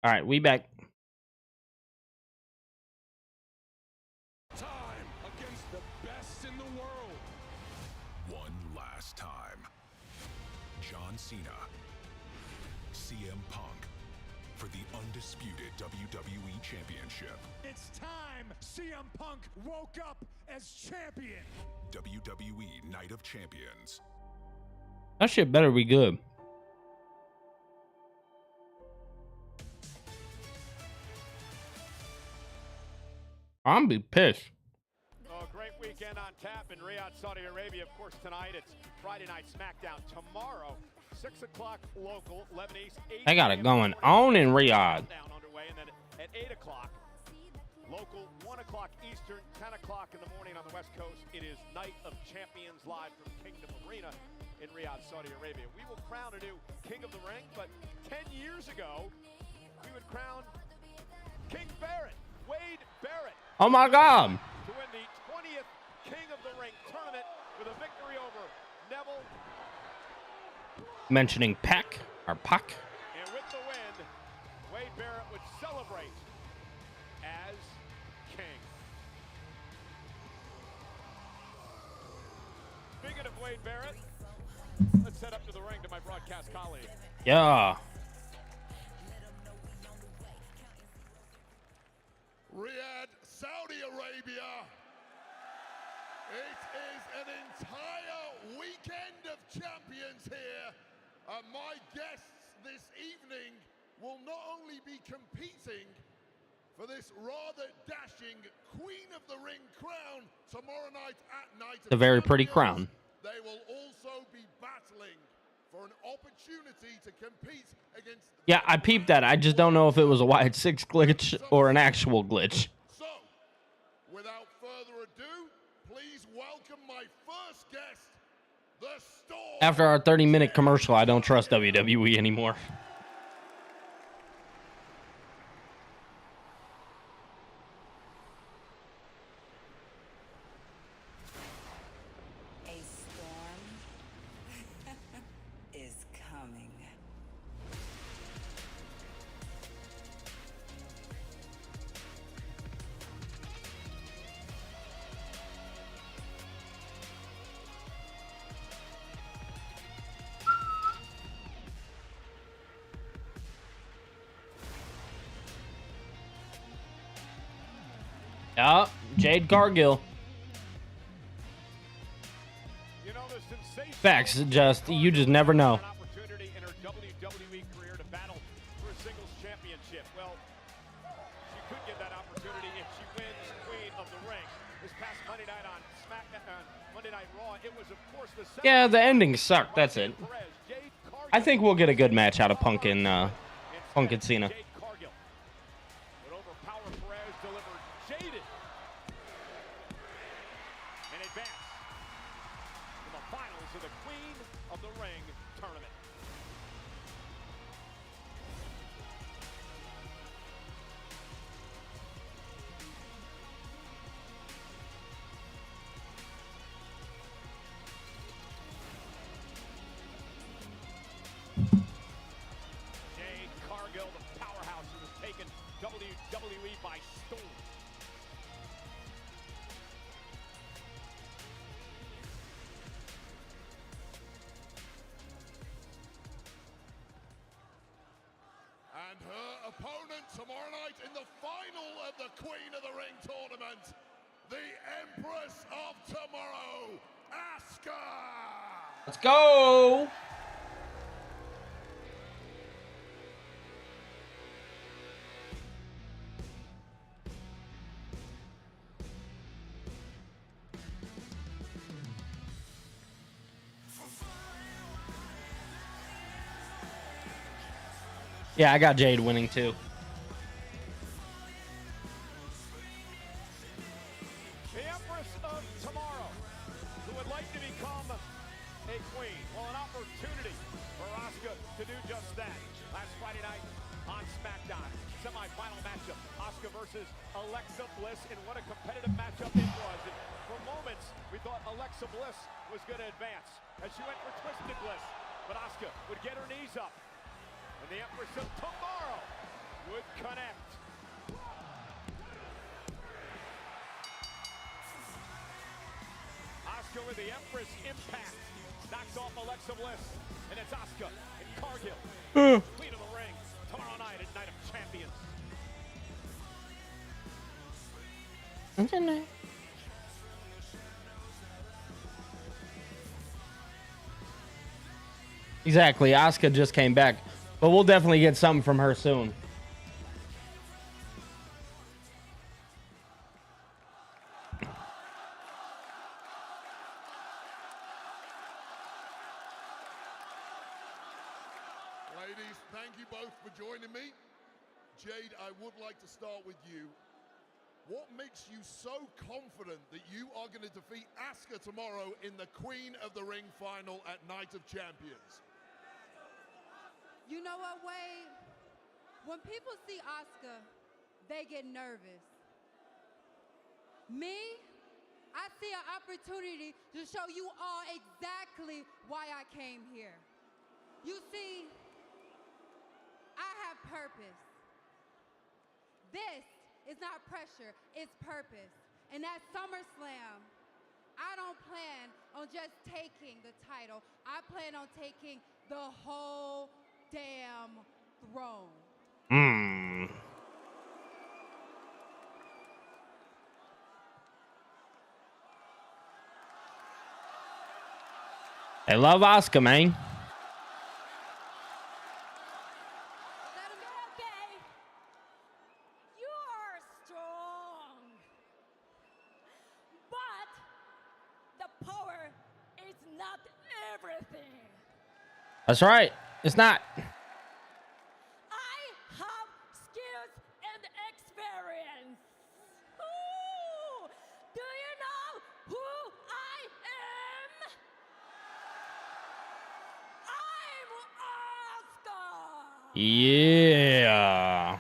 Speaker 2: All right, we back.
Speaker 4: Time against the best in the world. One last time. John Cena, CM Punk for the undisputed WWE Championship.
Speaker 8: It's time CM Punk woke up as champion.
Speaker 4: WWE Night of Champions.
Speaker 2: That shit better be good. I'm be pissed.
Speaker 3: Oh, great weekend on tap in Riyadh, Saudi Arabia. Of course, tonight it's Friday Night Smackdown. Tomorrow, 6 o'clock local, 11 East, 8
Speaker 2: They got it going on in Riyadh.
Speaker 3: underway, and then at 8 o'clock local, 1 o'clock Eastern, 10 o'clock in the morning on the West Coast. It is Night of Champions live from Kingdom Arena in Riyadh, Saudi Arabia. We will crown a new King of the Ring, but 10 years ago, we would crown King Barrett, Wade Barrett.
Speaker 2: Oh my God.
Speaker 3: To win the 20th King of the Ring tournament with a victory over Neville.
Speaker 2: Mentioning Pac or Pac.
Speaker 3: And with the win, Wade Barrett would celebrate as king. Speaking of Wade Barrett, let's head up to the ring to my broadcast colleague.
Speaker 2: Yeah.
Speaker 4: Riyadh, Saudi Arabia. It is an entire weekend of champions here. And my guests this evening will not only be competing for this rather dashing Queen of the Ring crown tomorrow night at Night of
Speaker 2: The very pretty
Speaker 4: Champions,
Speaker 2: crown.
Speaker 4: they will also be battling for an opportunity to compete against.
Speaker 2: Yeah, I peeped that. I just don't know if it was a Wyatt 6 glitch or an actual glitch.
Speaker 4: So, without further ado, please welcome my first guest, the Storm.
Speaker 2: After our 30-minute commercial, I don't trust WWE anymore.
Speaker 16: A storm is coming.
Speaker 2: Yeah, Jade Cargill.
Speaker 3: You know, the sensation
Speaker 2: Facts, you just never know.
Speaker 3: an opportunity in her WWE career to battle for a singles championship. Well, she could get that opportunity if she wins Queen of the Ring. This past Monday night on Smackdown, Monday Night Raw, it was of course the
Speaker 2: Yeah, the ending sucked. That's it. I think we'll get a good match out of Punk and Cena.
Speaker 3: Cargill would overpower Perez, delivered jaded, and advance to the finals of the Queen of the Ring tournament. Jade Cargill, the powerhouse who has taken WWE by storm.
Speaker 4: And her opponent tomorrow night in the final of the Queen of the Ring tournament, the Empress of Tomorrow, Asuka!
Speaker 2: Let's go. Yeah, I got Jade winning too.
Speaker 3: The Empress of Tomorrow, who would like to become a queen. Well, an opportunity for Asuka to do just that. Last Friday night on Smackdown, semi-final matchup, Asuka versus Alexa Bliss, and what a competitive matchup it was. And for moments, we thought Alexa Bliss was going to advance as she went for Twisted Bliss, but Asuka would get her knees up. And the Empress of Tomorrow would connect. Asuka with the Empress impact. Knocks off Alexa Bliss. And it's Asuka and Cargill. Queen of the ring. Tomorrow night at Night of Champions.
Speaker 2: Exactly. Asuka just came back, but we'll definitely get something from her soon.
Speaker 4: Ladies, thank you both for joining me. Jade, I would like to start with you. What makes you so confident that you are going to defeat Asuka tomorrow in the Queen of the Ring final at Night of Champions?
Speaker 17: You know what, Wade? When people see Asuka, they get nervous. Me, I see an opportunity to show you all exactly why I came here. You see, I have purpose. This is not pressure, it's purpose. And at SummerSlam, I don't plan on just taking the title. I plan on taking the whole damn throne.
Speaker 2: I love Asuka, man.
Speaker 17: You are strong. But the power is not everything.
Speaker 2: That's right. It's not.
Speaker 17: I have skills and experience. Ooh, do you know who I am? I'm Asuka.
Speaker 2: Yeah.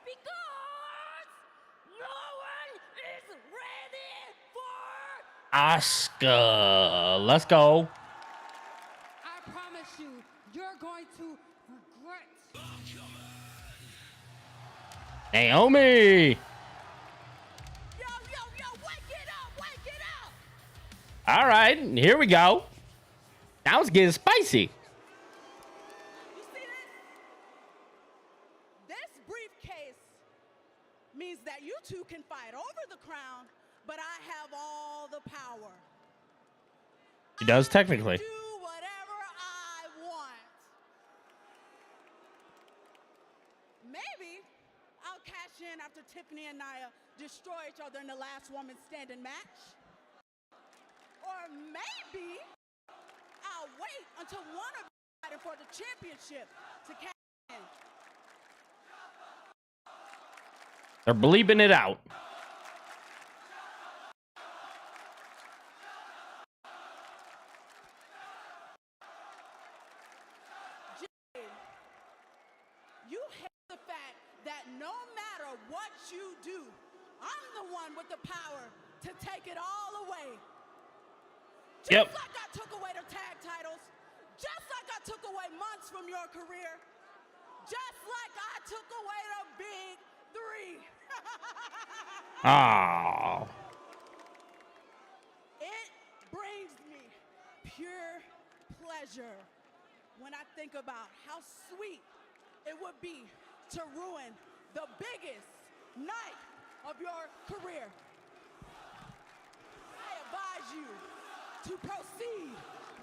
Speaker 17: Because no one is ready for.
Speaker 2: Asuka. Let's go.
Speaker 17: I promise you, you're going to regret.
Speaker 2: Naomi.
Speaker 17: Yo, wake it up.
Speaker 2: All right. Here we go. Now it's getting spicy.
Speaker 18: You see this? This briefcase means that you two can fight over the crown, but I have all the power.
Speaker 2: She does technically.
Speaker 18: Do whatever I want. Maybe I'll cash in after Tiffany and Nia destroy each other in the last woman standing match. Or maybe I'll wait until one of you fighting for the championship to cash in.
Speaker 2: They're bleeping it out.
Speaker 18: You hate the fact that no matter what you do, I'm the one with the power to take it all away. Just like I took away the tag titles, just like I took away months from your career, just like I took away the big three.
Speaker 2: Oh.
Speaker 18: It brings me pure pleasure when I think about how sweet it would be to ruin the biggest night of your career. I advise you to proceed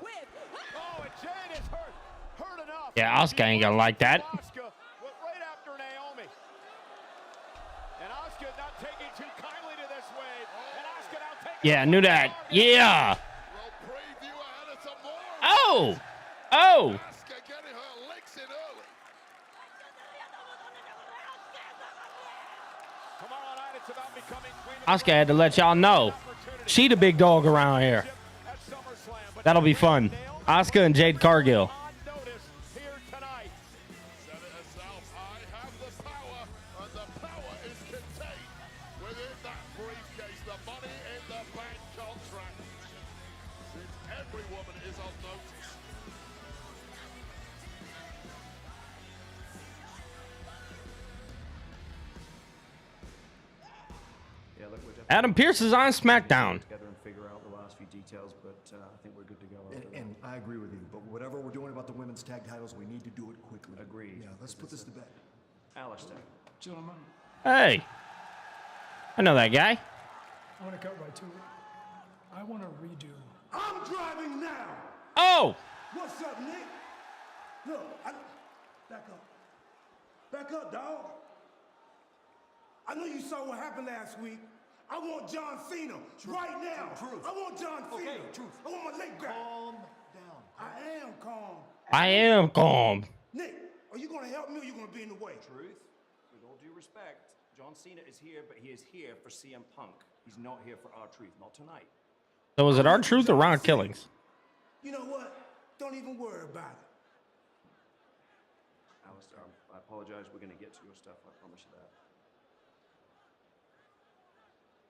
Speaker 18: with.
Speaker 3: Oh, and Jade is hurt enough.
Speaker 2: Yeah, Asuka ain't gonna like that.
Speaker 3: Asuka went right after Naomi. And Asuka not taking too kindly to this wave. And Asuka now taking.
Speaker 2: Yeah, I knew that. Yeah. Oh. Oh. Asuka had to let y'all know. She the big dog around here. That'll be fun. Asuka and Jade Cargill. Adam Pearce is on SmackDown.
Speaker 13: Together and figure out the last few details, but I think we're good to go.
Speaker 19: And I agree with you, but whatever we're doing about the women's tag titles, we need to do it quickly.
Speaker 13: Agreed.
Speaker 19: Yeah, let's put this to bed.
Speaker 13: Alistair.
Speaker 8: Gentlemen,
Speaker 2: Hey, I know that guy.
Speaker 8: I want to cut right to it. I want to redo.
Speaker 9: I'm driving now.
Speaker 2: Oh,
Speaker 9: What's up, Nick? Look, back up. Back up, dog. I know you saw what happened last week. I want John Cena right now.
Speaker 19: Truth.
Speaker 9: I want John Cena.
Speaker 19: Okay, truth.
Speaker 9: I want my leg back.
Speaker 19: Calm down.
Speaker 9: I am calm.
Speaker 2: I am calm.
Speaker 9: Nick, are you gonna help me or are you gonna be in the way?
Speaker 13: Truth, with all due respect, John Cena is here, but he is here for CM Punk. He's not here for our truth, not tonight.
Speaker 2: So is it our truth or Ron Killings?
Speaker 9: You know what? Don't even worry about it.
Speaker 13: Alistair, I apologize. We're going to get to your stuff. I promise you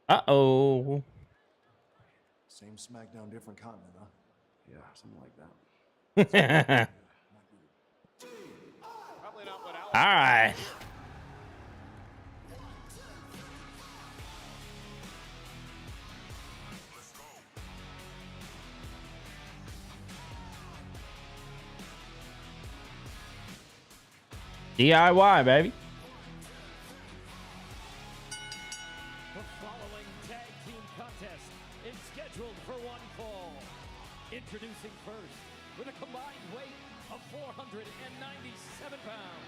Speaker 13: that.
Speaker 2: Uh-oh.
Speaker 19: Same SmackDown, different continent, huh?
Speaker 13: Yeah, something like that.
Speaker 3: Probably not what
Speaker 2: All right. DIY, baby.
Speaker 10: The following tag team contest is scheduled for one fall. Introducing first, with a combined weight of 497 pounds,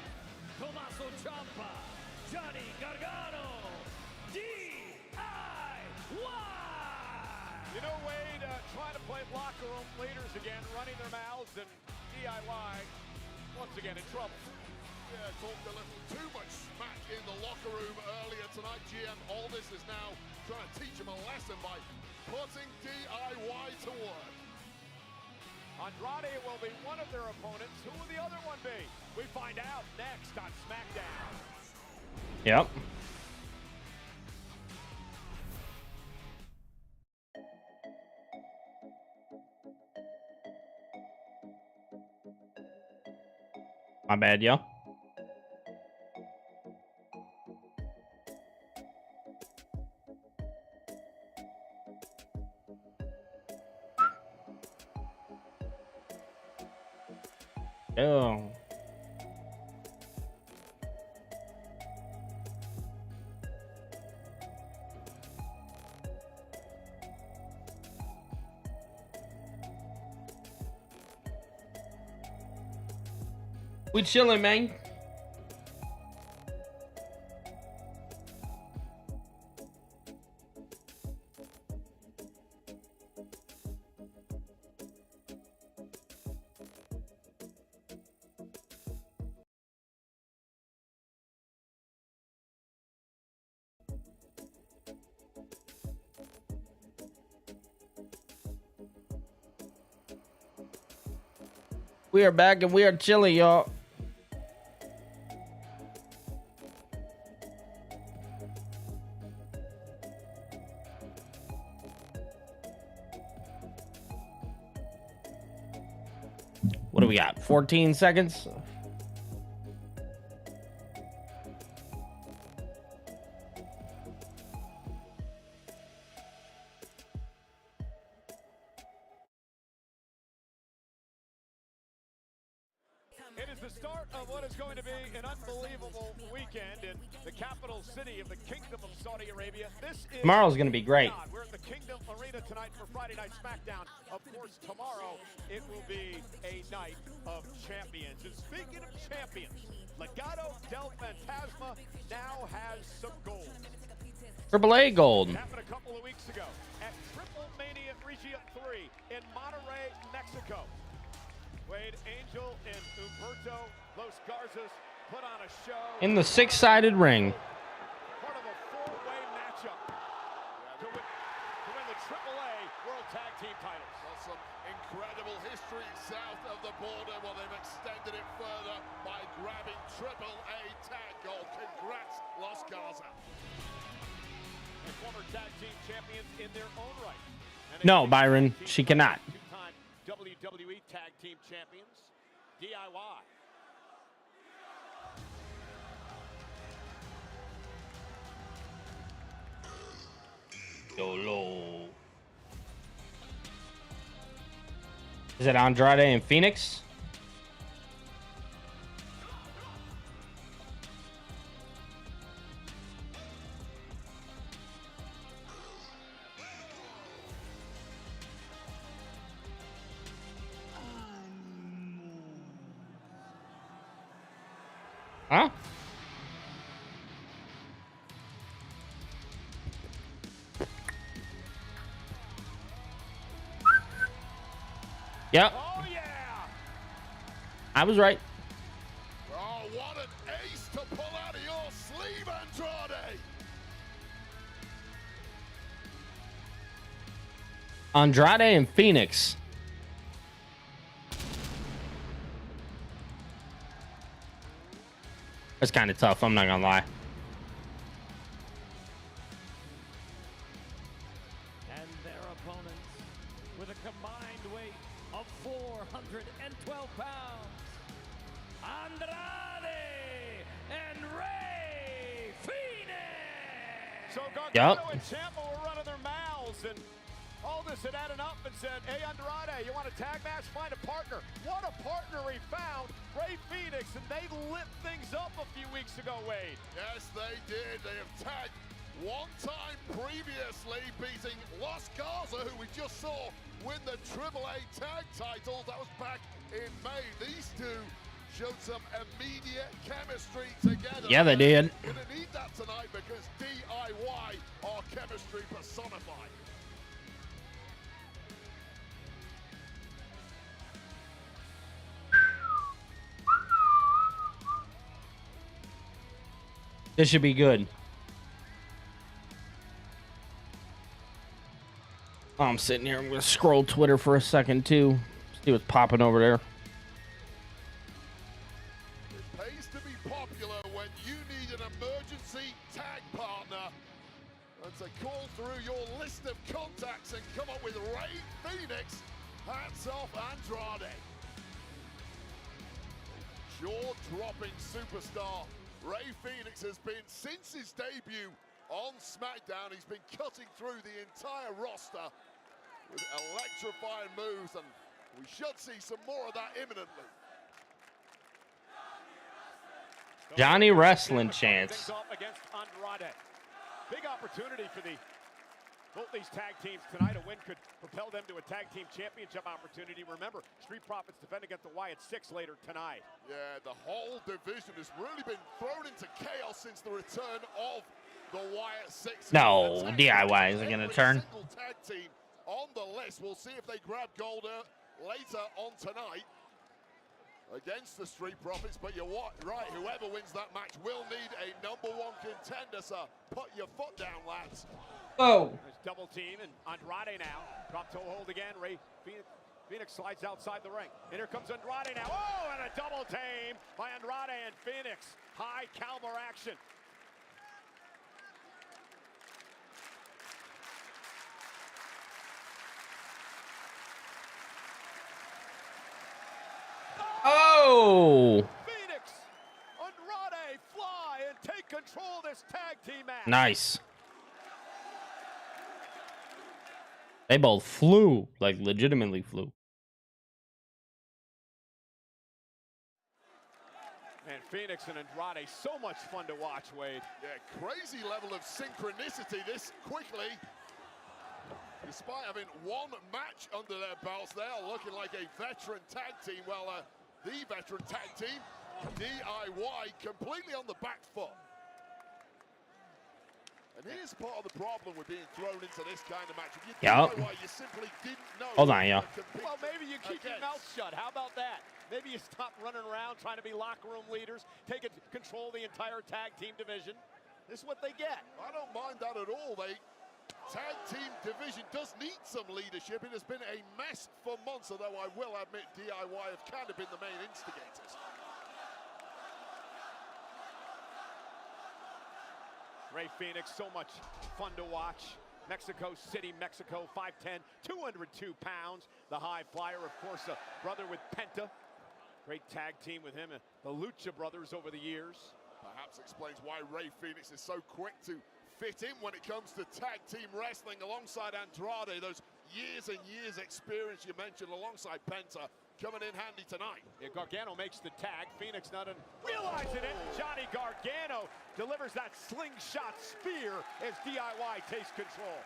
Speaker 10: Tommaso Ciampa, Johnny Gargano, DIY!
Speaker 3: You know, Wade, trying to play locker room leaders again, running their mouths, and DIY once again in trouble.
Speaker 4: Yeah, talked a little too much smack in the locker room earlier tonight. GM Aldis is now trying to teach him a lesson by putting DIY to work.
Speaker 3: Andrade will be one of their opponents. Who will the other one be? We find out next on Smackdown.
Speaker 2: Yep. My bad, yo. Oh. We chilling, man. We are back and we are chilling, y'all. What do we got? 14 seconds?
Speaker 3: It is the start of what is going to be an unbelievable weekend in the capital city of the Kingdom of Saudi Arabia. This is
Speaker 2: Tomorrow's gonna be great.
Speaker 3: We're at the Kingdom Arena tonight for Friday Night Smackdown. Of course, tomorrow it will be a night of champions. And speaking of champions, Legado del Fantasma now has some gold.
Speaker 2: AAA gold.
Speaker 3: Happened a couple of weeks ago at Triple Mania Regia 3 in Monterrey, Mexico. Wade Angel and Humberto Los Garzas put on a show.
Speaker 2: In the six-sided ring.
Speaker 3: Part of a four-way matchup to win the AAA World Tag Team titles.
Speaker 4: Well, some incredible history south of the border. Well, they've extended it further by grabbing AAA tag gold. Congrats, Los Garza.
Speaker 3: And former tag team champions in their own right.
Speaker 2: No, Byron, she cannot.
Speaker 3: Two-time WWE Tag Team Champions, DIY.
Speaker 2: YOLO. Is it Andrade and Phoenix? Huh? Yep.
Speaker 3: Oh, yeah.
Speaker 2: I was right.
Speaker 4: Oh, what an ace to pull out of your sleeve, Andrade.
Speaker 2: Andrade and Phoenix. That's kind of tough. I'm not gonna lie.
Speaker 10: And their opponents, with a combined weight of 412 pounds, Andrade and Rey Fenix.
Speaker 3: So Gargano
Speaker 2: Yep.
Speaker 3: and Ciampa were running their mouths, and all this had added up and said, hey, Andrade, you want a tag match? Find a partner. What a partner he found, Rey Fenix, and they lit things up a few weeks ago, Wade.
Speaker 4: Yes, they did. They have tagged one time previously, beating Los Garza, who we just saw win the AAA tag titles. That was back in May. These two showed some immediate chemistry together.
Speaker 2: Yeah, they did.
Speaker 4: Gonna need that tonight because DIY are chemistry personified.
Speaker 2: This should be good. Oh, I'm sitting here. I'm gonna scroll Twitter for a second too. See what's popping over there.
Speaker 4: It pays to be popular when you need an emergency tag partner. And to call through your list of contacts and come up with Rey Fenix, hats off Andrade. Jaw-dropping superstar Rey Fenix has been, since his debut on Smackdown, he's been cutting through the entire roster with electrifying moves, and we should see some more of that imminently.
Speaker 2: Johnny Wrestling Chance.
Speaker 3: Things up against Andrade. Big opportunity for both these tag teams tonight. A win could propel them to a tag team championship opportunity. Remember, Street Profits defend against the Wyatt Six later tonight.
Speaker 4: Yeah, the whole division has really been thrown into chaos since the return of the Wyatt Six.
Speaker 2: No, DIY isn't gonna turn.
Speaker 4: Single tag team on the list. We'll see if they grab gold later on tonight against the Street Profits. But you're right, whoever wins that match will need a #1 contender. So put your foot down, lads.
Speaker 2: Oh.
Speaker 3: There's double team, and Andrade now. Drop toe hold again. Rey Fenix slides outside the ring. And here comes Andrade now. Oh, and a double team by Andrade and Phoenix. High caliber action.
Speaker 2: Oh.
Speaker 3: Phoenix, Andrade, fly and take control of this tag team match.
Speaker 2: Nice. They both flew, like legitimately flew.
Speaker 3: And Phoenix and Andrade, so much fun to watch, Wade.
Speaker 4: Yeah, crazy level of synchronicity this quickly. Despite having one match under their belts, they are looking like a veteran tag team. Well, the veteran tag team, DIY, completely on the back foot. And here's part of the problem with being thrown into this kind of match. If you DIY, you simply didn't know.
Speaker 2: Hold on, yeah.
Speaker 3: Well, maybe you keep your mouth shut. How about that? Maybe you stop running around trying to be locker room leaders, taking control of the entire tag team division. This is what they get.
Speaker 4: I don't mind that at all. The tag team division does need some leadership. It has been a mess for months, although I will admit DIY have kind of been the main instigators.
Speaker 3: Rey Fenix, so much fun to watch. Mexico City, Mexico, 5'10", 202 pounds. The high flyer, of course, a brother with Penta. Great tag team with him and the Lucha Brothers over the years.
Speaker 4: Perhaps explains why Rey Fenix is so quick to fit in when it comes to tag team wrestling alongside Andrade. Those years and years experience you mentioned alongside Penta coming in handy tonight.
Speaker 3: Yeah, Gargano makes the tag. Phoenix not realizing it. Johnny Gargano delivers that slingshot spear as DIY takes control.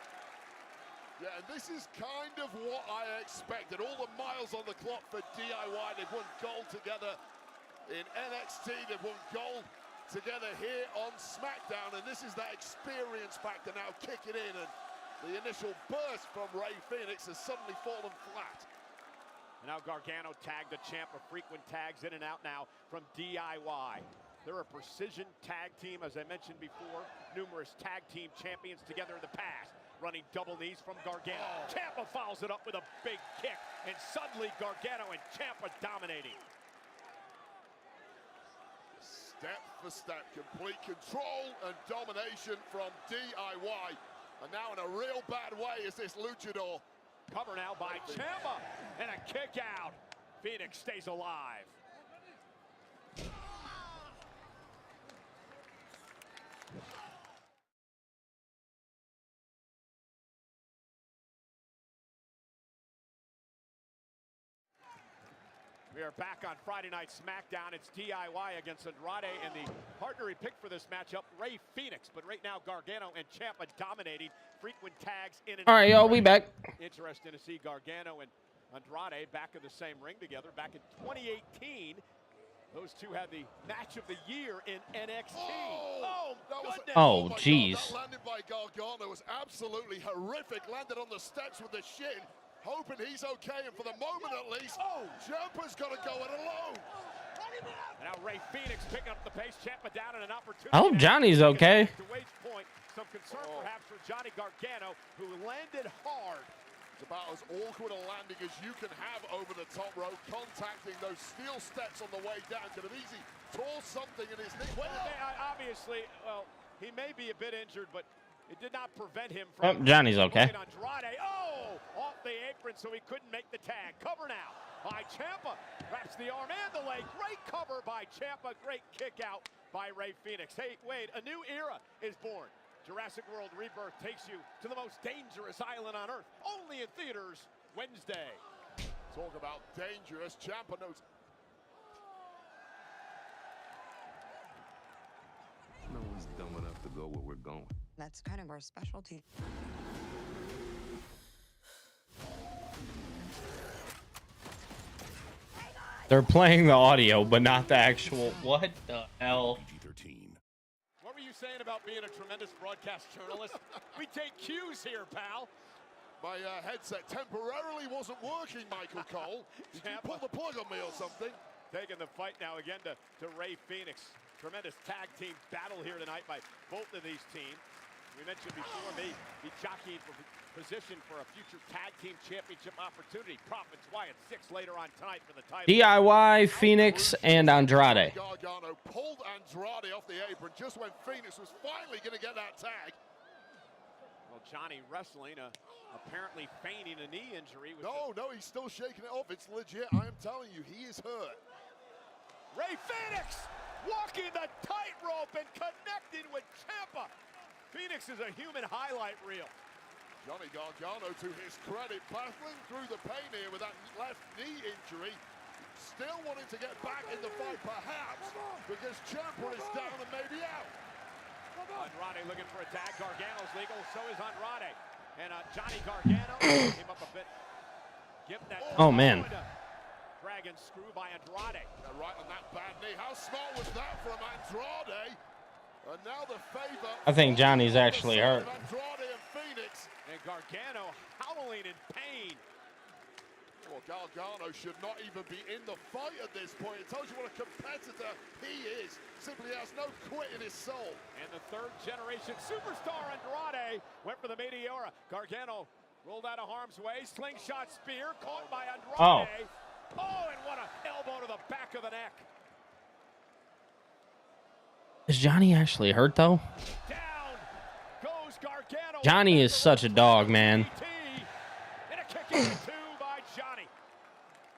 Speaker 4: Yeah, and this is kind of what I expected. All the miles on the clock for DIY. They've won gold together in NXT. They've won gold together here on Smackdown, and this is that experience factor now kicking in, and the initial burst from Rey Fenix has suddenly fallen flat.
Speaker 3: And now Gargano tagged the champ of frequent tags in and out now from DIY. They're a precision tag team, as I mentioned before. Numerous tag team champions together in the past. Running double knees from Gargano. Ciampa follows it up with a big kick, and suddenly Gargano and Ciampa dominating.
Speaker 4: Step for step, complete control and domination from DIY. And now in a real bad way is this luchador.
Speaker 3: Cover now by Ciampa, and a kick out. Phoenix stays alive. We are back on Friday Night Smackdown. It's DIY against Andrade, and the partner he picked for this matchup, Rey Fenix. But right now, Gargano and Ciampa dominating. Frequent tags in and
Speaker 2: All right, y'all, we back.
Speaker 3: Interesting to see Gargano and Andrade back in the same ring together. Back in 2018, those two had the match of the year in NXT.
Speaker 2: Oh, jeez.
Speaker 4: That landed by Gargano was absolutely horrific. Landed on the steps with the shin. Hoping he's okay, and for the moment at least, Ciampa's got to go it alone.
Speaker 3: And now Rey Fenix picking up the pace. Ciampa down in an opportunity.
Speaker 2: I hope Johnny's okay.
Speaker 3: To Wade's point, some concern perhaps for Johnny Gargano, who landed hard.
Speaker 4: It's about as awkward a landing as you can have over the top rope, contacting those steel steps on the way down. Could have easily tore something in his knee.
Speaker 3: Well, obviously, well, he may be a bit injured, but it did not prevent him from...
Speaker 2: Oh, Johnny's okay.
Speaker 3: Andrade, off the apron, so he couldn't make the tag. Cover now by Ciampa. Wraps the arm and the leg. Great cover by Ciampa. Great kick out by Rey Fenix. Hey, Wade, a new era is born. Jurassic World Rebirth takes you to the most dangerous island on Earth. Only in theaters Wednesday.
Speaker 4: Talk about dangerous. Ciampa knows...
Speaker 20: No one's dumb enough to go where we're going.
Speaker 21: That's kind of our specialty.
Speaker 2: They're playing the audio, but not the actual. What the hell?
Speaker 3: What were you saying about being a tremendous broadcast journalist? We take cues here, pal.
Speaker 4: My headset temporarily wasn't working, Michael Cole. Did you pull the plug on me or something?
Speaker 3: Taking the fight now again to Rey Fenix. Tremendous tag team battle here tonight by both of these teams. We mentioned before they be jockeying for position for a future tag team championship opportunity. Profits Wyatt 6 later on tonight for the title.
Speaker 2: DIY, Phoenix, and Andrade.
Speaker 4: Gargano pulled Andrade off the apron just when Phoenix was finally going to get that tag.
Speaker 3: Well, Johnny wrestling, apparently feigning a knee injury.
Speaker 4: No, he's still shaking it off. It's legit. I am telling you, he is hurt.
Speaker 3: Rey Fenix walking the tightrope and connecting with Ciampa. Phoenix is a human highlight reel.
Speaker 4: Johnny Gargano, to his credit, battling through the pain here with that left knee injury. Still wanting to get back in the fight, perhaps, because Ciampa is down and maybe out.
Speaker 3: Andrade looking for a tag. Gargano's legal, so is Andrade. And Johnny Gargano came up a bit.
Speaker 2: Oh, man.
Speaker 3: Dragon screw by Andrade.
Speaker 4: Right on that bad knee. How smart was that from Andrade? And now the favor.
Speaker 2: I think Johnny's actually hurt.
Speaker 4: Andrade and Phoenix.
Speaker 3: And Gargano howling in pain.
Speaker 4: Well, Gargano should not even be in the fight at this point. It tells you what a competitor he is. Simply has no quit in his soul.
Speaker 3: And the third generation superstar Andrade went for the Meteora. Gargano rolled out of harm's way. Slingshot spear caught by Andrade. Oh, and what an elbow to the back of the neck.
Speaker 2: Is Johnny actually hurt, though?
Speaker 3: Down goes Gargano.
Speaker 2: Johnny is such a dog, man.
Speaker 3: And a kick into two by Johnny.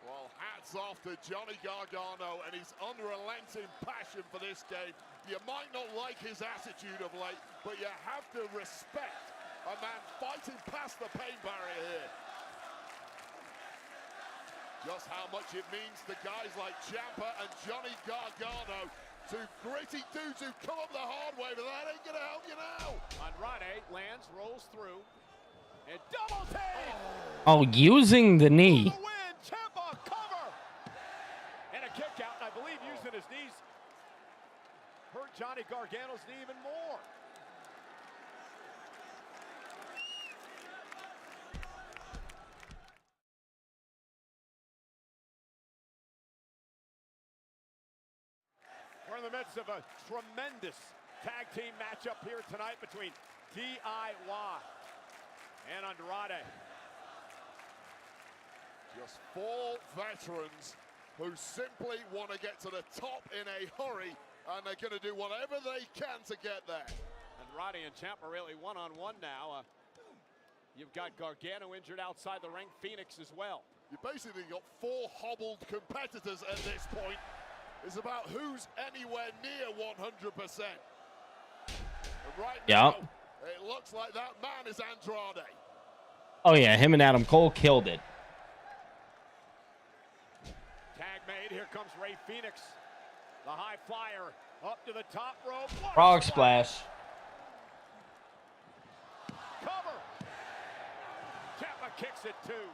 Speaker 4: Well, hats off to Johnny Gargano and his unrelenting passion for this game. You might not like his attitude of late, but you have to respect a man fighting past the pain barrier here. Just how much it means to guys like Ciampa and Johnny Gargano, two gritty dudes who come up the hard way, but that ain't gonna help you now.
Speaker 3: Andrade lands, rolls through, and double team.
Speaker 2: Oh, using the knee.
Speaker 3: Win, Ciampa cover, and a kick out. And I believe using his knees hurt Johnny Gargano's knee even more. We're in the midst of a tremendous tag team matchup here tonight between DIY and Andrade.
Speaker 4: Just four veterans who simply want to get to the top in a hurry, and they're going to do whatever they can to get there.
Speaker 3: Andrade and Ciampa really one-on-one now. You've got Gargano injured outside the ring, Phoenix as well.
Speaker 4: You basically got four hobbled competitors at this point. It's about who's anywhere near 100%. And right now, it looks like that man is Andrade.
Speaker 2: Oh yeah, him and Adam Cole killed it.
Speaker 3: Tag made. Here comes Ray Phoenix. The high flyer up to the top rope.
Speaker 2: Frog splash.
Speaker 3: Cover. Ciampa kicks it too.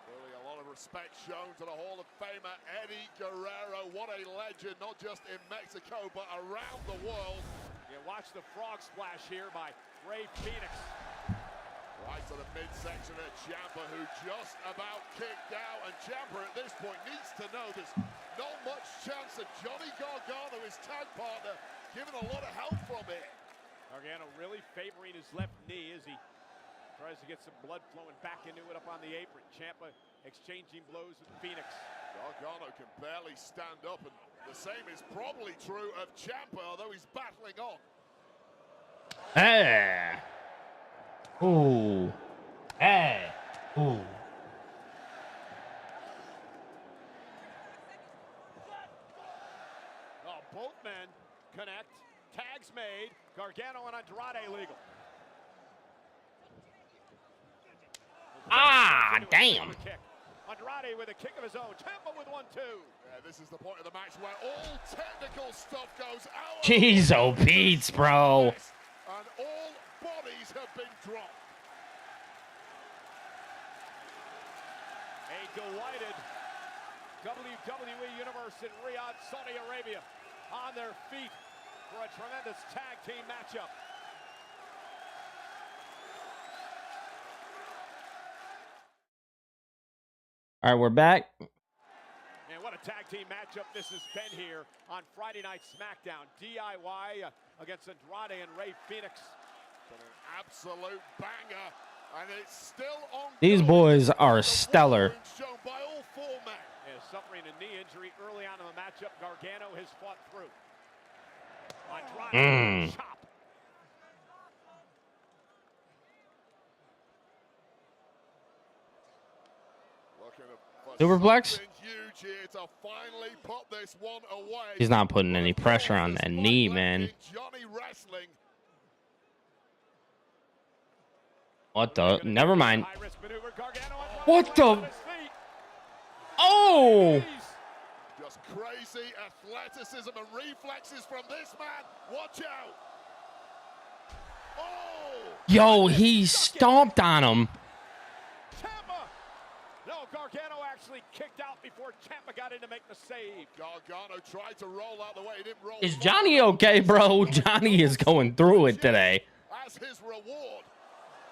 Speaker 4: Really a lot of respect shown to the Hall of Famer Eddie Guerrero. What a legend, not just in Mexico, but around the world.
Speaker 3: You watch the frog splash here by Ray Phoenix.
Speaker 4: Right to the midsection of Ciampa, who just about kicked out. And Ciampa at this point needs to know there's not much chance that Johnny Gargano, his tag partner, giving a lot of help from it.
Speaker 3: Gargano really favoring his left knee as he tries to get some blood flowing back into it up on the apron. Ciampa exchanging blows with Phoenix.
Speaker 4: Gargano can barely stand up, and the same is probably true of Ciampa, although he's battling on.
Speaker 2: Hey. Ooh. Hey. Ooh.
Speaker 3: Oh, both men connect. Tags made. Gargano and Andrade legal.
Speaker 2: Ah, damn.
Speaker 3: Andrade with a kick of his own. Ciampa with 1-2.
Speaker 4: Yeah, this is the point of the match where all technical stuff goes out.
Speaker 2: Jeez, oh, Pete's, bro.
Speaker 4: And all bodies have been dropped.
Speaker 3: A delighted WWE Universe in Riyadh, Saudi Arabia, on their feet for a tremendous tag team matchup.
Speaker 2: All right, we're back.
Speaker 3: And what a tag team matchup this has been here on Friday Night Smackdown. DIY against Andrade and Ray Phoenix.
Speaker 4: But an absolute banger, and it's still on.
Speaker 2: These boys are stellar.
Speaker 4: Shown by all four men.
Speaker 3: Yeah, suffering a knee injury early on in the matchup. Gargano has fought through. Andrade chop.
Speaker 2: Superplex?
Speaker 4: Huge here to finally put this one away.
Speaker 2: He's not putting any pressure on that knee, man.
Speaker 4: Johnny wrestling.
Speaker 2: What the? Never mind. What the? Oh!
Speaker 4: Just crazy athleticism and reflexes from this man. Watch out. Oh!
Speaker 2: Yo, he stomped on him.
Speaker 3: No, Gargano actually kicked out before Ciampa got in to make the save.
Speaker 4: Gargano tried to roll out the way. He didn't roll.
Speaker 2: Is Johnny okay, bro? Johnny is going through it today.
Speaker 4: As his reward.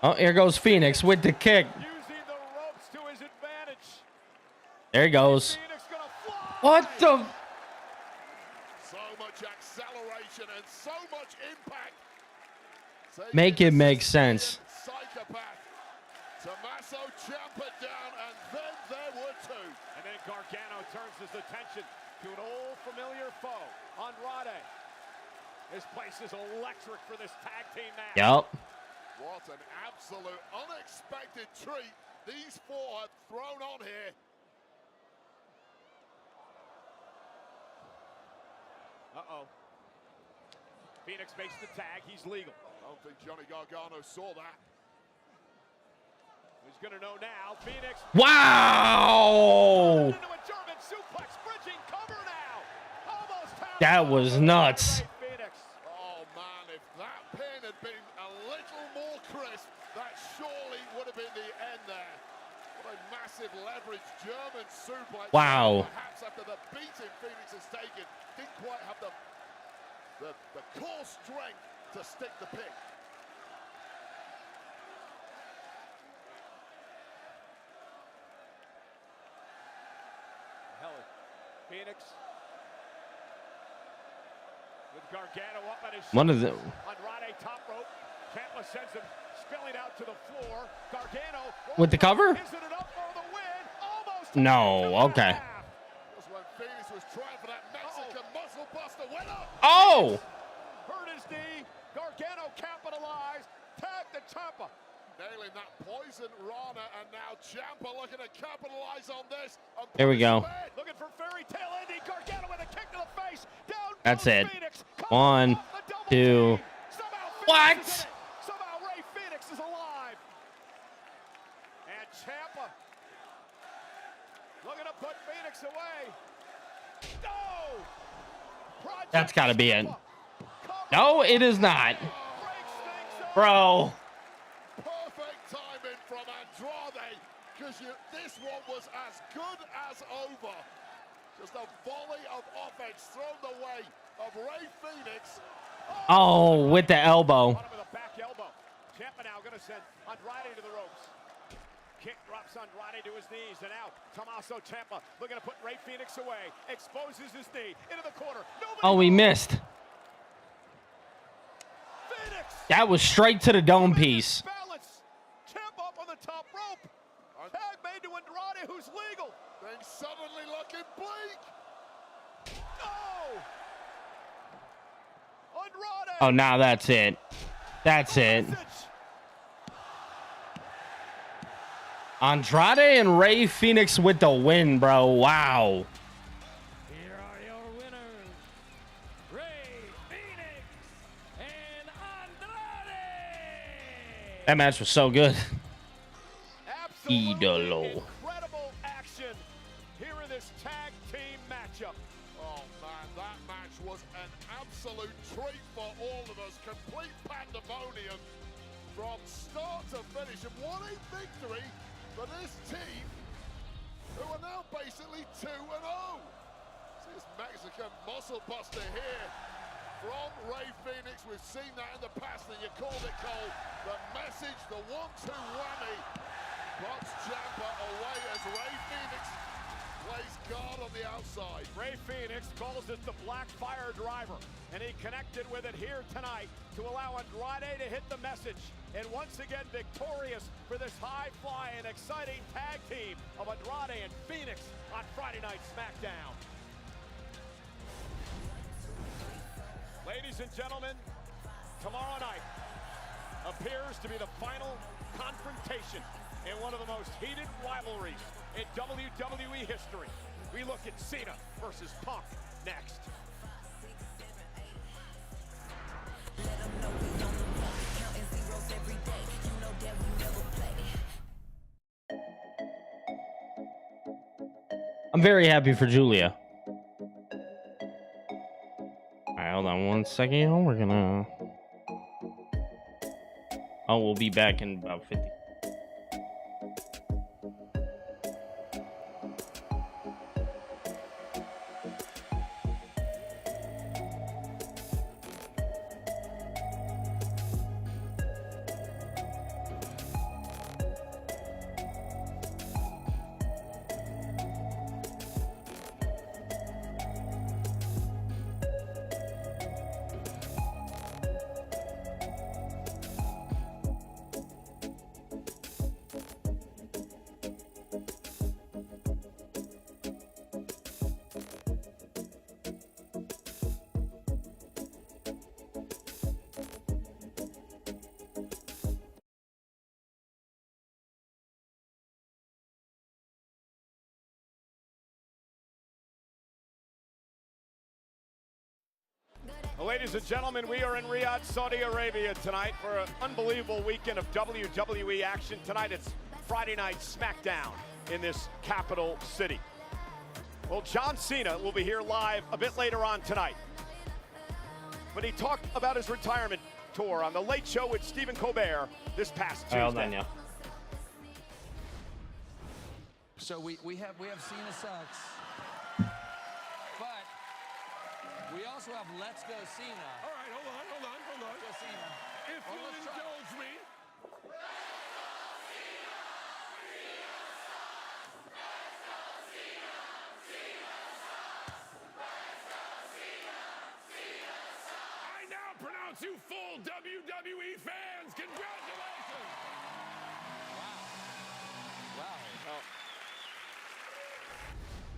Speaker 2: Oh, here goes Phoenix with the kick.
Speaker 3: Using the ropes to his advantage.
Speaker 2: There he goes. What the?
Speaker 4: So much acceleration and so much impact.
Speaker 2: Make it make sense.
Speaker 4: Psychopath. Tommaso Ciampa down, and then there were two.
Speaker 3: And then Gargano turns his attention to an old familiar foe, Andrade. This place is electric for this tag team match.
Speaker 2: Yup.
Speaker 4: What an absolute unexpected treat these four have thrown on here.
Speaker 3: Uh-oh. Phoenix makes the tag. He's legal.
Speaker 4: I don't think Johnny Gargano saw that.
Speaker 3: He's going to know now. Phoenix.
Speaker 2: Wow!
Speaker 3: Into a German suplex, bridging cover now. Almost
Speaker 2: That was nuts.
Speaker 4: Oh, man, if that pin had been a little more crisp, that surely would have been the end there. What a massive leverage German suplex.
Speaker 2: Wow.
Speaker 4: Perhaps after the beating Phoenix has taken, didn't quite have the core strength to stick the pin.
Speaker 3: Phoenix with Gargano up at his
Speaker 2: One of them.
Speaker 3: Andrade top rope. Ciampa sends him spilling out to the floor. Gargano
Speaker 2: With the cover?
Speaker 3: isn't it up for the win? Almost.
Speaker 2: No, okay.
Speaker 4: Just when Phoenix was trying for that Mexican muscle buster winner.
Speaker 2: Oh!
Speaker 3: Hurt his knee. Gargano capitalized. Tag to Ciampa.
Speaker 4: Nailing that poison Rana, and now Ciampa looking to capitalize on this.
Speaker 2: There we go.
Speaker 3: Looking for fairy tale ending. Gargano with a kick to the face. Down
Speaker 2: That's
Speaker 3: goes
Speaker 2: it.
Speaker 3: Phoenix.
Speaker 2: 1, 2. What?
Speaker 3: Somehow Ray Phoenix is alive. And Ciampa looking to put Phoenix away. No! Project
Speaker 2: That's got to be it. No, it is not. Bro.
Speaker 4: Perfect timing from Andrade, because this one was as good as over. Just a volley of offense thrown the way of Ray Phoenix.
Speaker 2: Oh, with the elbow.
Speaker 3: Bottom of the back elbow. Ciampa now going to send Andrade to the ropes. Kick drops Andrade to his knees, and now Tommaso Ciampa looking to put Ray Phoenix away. Exposes his knee into the corner.
Speaker 2: Oh, he missed.
Speaker 3: Phoenix.
Speaker 2: That was straight to the dome piece.
Speaker 3: Balance. Ciampa up on the top rope. Tag made to Andrade, who's legal.
Speaker 4: Things suddenly looking bleak.
Speaker 3: Oh! Andrade.
Speaker 2: Oh, now that's it. That's it. Andrade and Ray Phoenix with the win, bro. Wow.
Speaker 10: Here are your winners, Ray Phoenix and Andrade.
Speaker 2: That match was so good.
Speaker 3: Absolutely
Speaker 2: Idolo.
Speaker 3: incredible action here in this tag team matchup.
Speaker 4: Oh man, that match was an absolute treat for all of us. Complete pandemonium from start to finish. And what a victory for this team, who are now basically 2-0. This Mexican muscle buster here from Ray Phoenix. We've seen that in the past, and you called it, Cole. The message, the 1-2 whammy, puts Ciampa away as Ray Phoenix plays guard on the outside.
Speaker 3: Ray Phoenix calls it the Black Fire Driver, and he connected with it here tonight to allow Andrade to hit the message. And once again victorious for this high-flying, exciting tag team of Andrade and Phoenix on Friday Night Smackdown. Ladies and gentlemen, tomorrow night appears to be the final confrontation in one of the most heated rivalries in WWE history. We look at Cena versus Punk next.
Speaker 2: I'm very happy for Julia. Alright, hold on 1 second, y'all. We're gonna... Oh, we'll be back in about 50.
Speaker 3: Well, ladies and gentlemen, we are in Riyadh, Saudi Arabia tonight for an unbelievable weekend of WWE action. Tonight it's Friday night Smackdown in this capital city. Well, John Cena will be here live a bit later on tonight. But he talked about his retirement tour on The Late Show with Stephen Colbert this past Tuesday.
Speaker 2: Hold on, yeah.
Speaker 1: So we have Cena sucks, but we also have Let's Go Cena.
Speaker 4: All right, hold on.
Speaker 1: Let's go Cena.
Speaker 4: If you'll indulge me. I now pronounce you full WWE fans. Congratulations.
Speaker 3: Wow.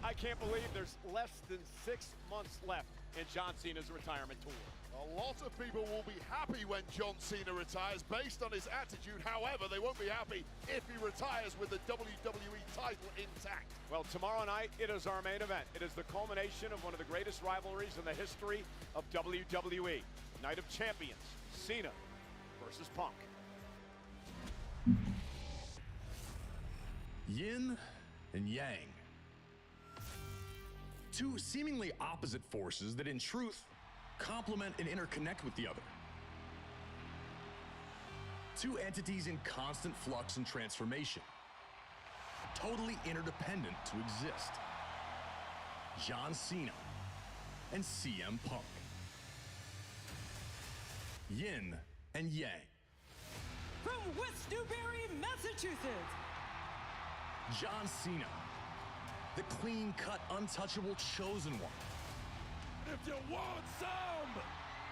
Speaker 3: I can't believe there's less than 6 months left in John Cena's retirement tour.
Speaker 4: A lot of people will be happy when John Cena retires based on his attitude. However, they won't be happy if he retires with the WWE title intact.
Speaker 3: Well, tomorrow night, it is our main event. It is the culmination of one of the greatest rivalries in the history of WWE. Night of Champions, Cena versus Punk.
Speaker 22: Yin and Yang. Two seemingly opposite forces that in truth complement and interconnect with the other. Two entities in constant flux and transformation, totally interdependent to exist. John Cena and CM Punk. Yin and Yang.
Speaker 12: From West Newbury, Massachusetts,
Speaker 22: John Cena, the clean-cut, untouchable chosen one.
Speaker 4: If you want some,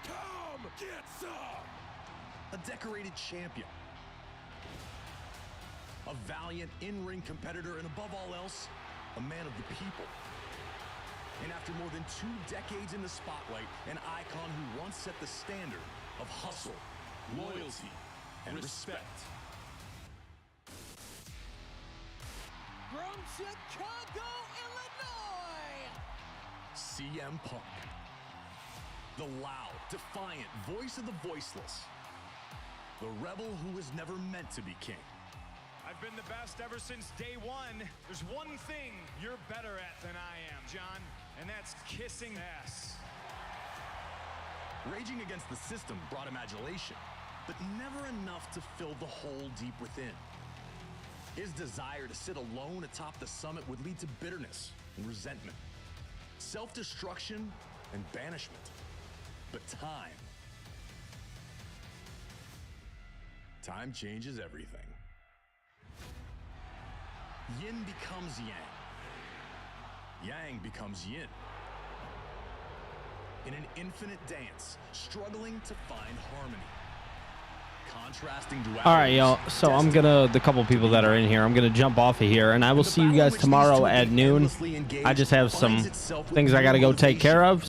Speaker 4: come get some.
Speaker 22: A decorated champion. A valiant in-ring competitor, and above all else, a man of the people. And after more than 2 decades in the spotlight, an icon who once set the standard of hustle, loyalty, and respect.
Speaker 12: from Chicago, Illinois,
Speaker 22: CM Punk. The loud, defiant voice of the voiceless. The rebel who was never meant to be king.
Speaker 23: I've been the best ever since day one. There's one thing you're better at than I am, John, and that's kissing ass.
Speaker 22: Raging against the system brought him adulation, but never enough to fill the hole deep within. His desire to sit alone atop the summit would lead to bitterness and resentment, self-destruction and banishment. But time changes everything. Yin becomes Yang. Yang becomes Yin. In an infinite dance, struggling to find harmony. Contrasting duality.
Speaker 2: All right, y'all. So I'm gonna, the couple people that are in here, I'm gonna jump off of here, and I will see you guys tomorrow at noon. I just have some things I gotta go take care of.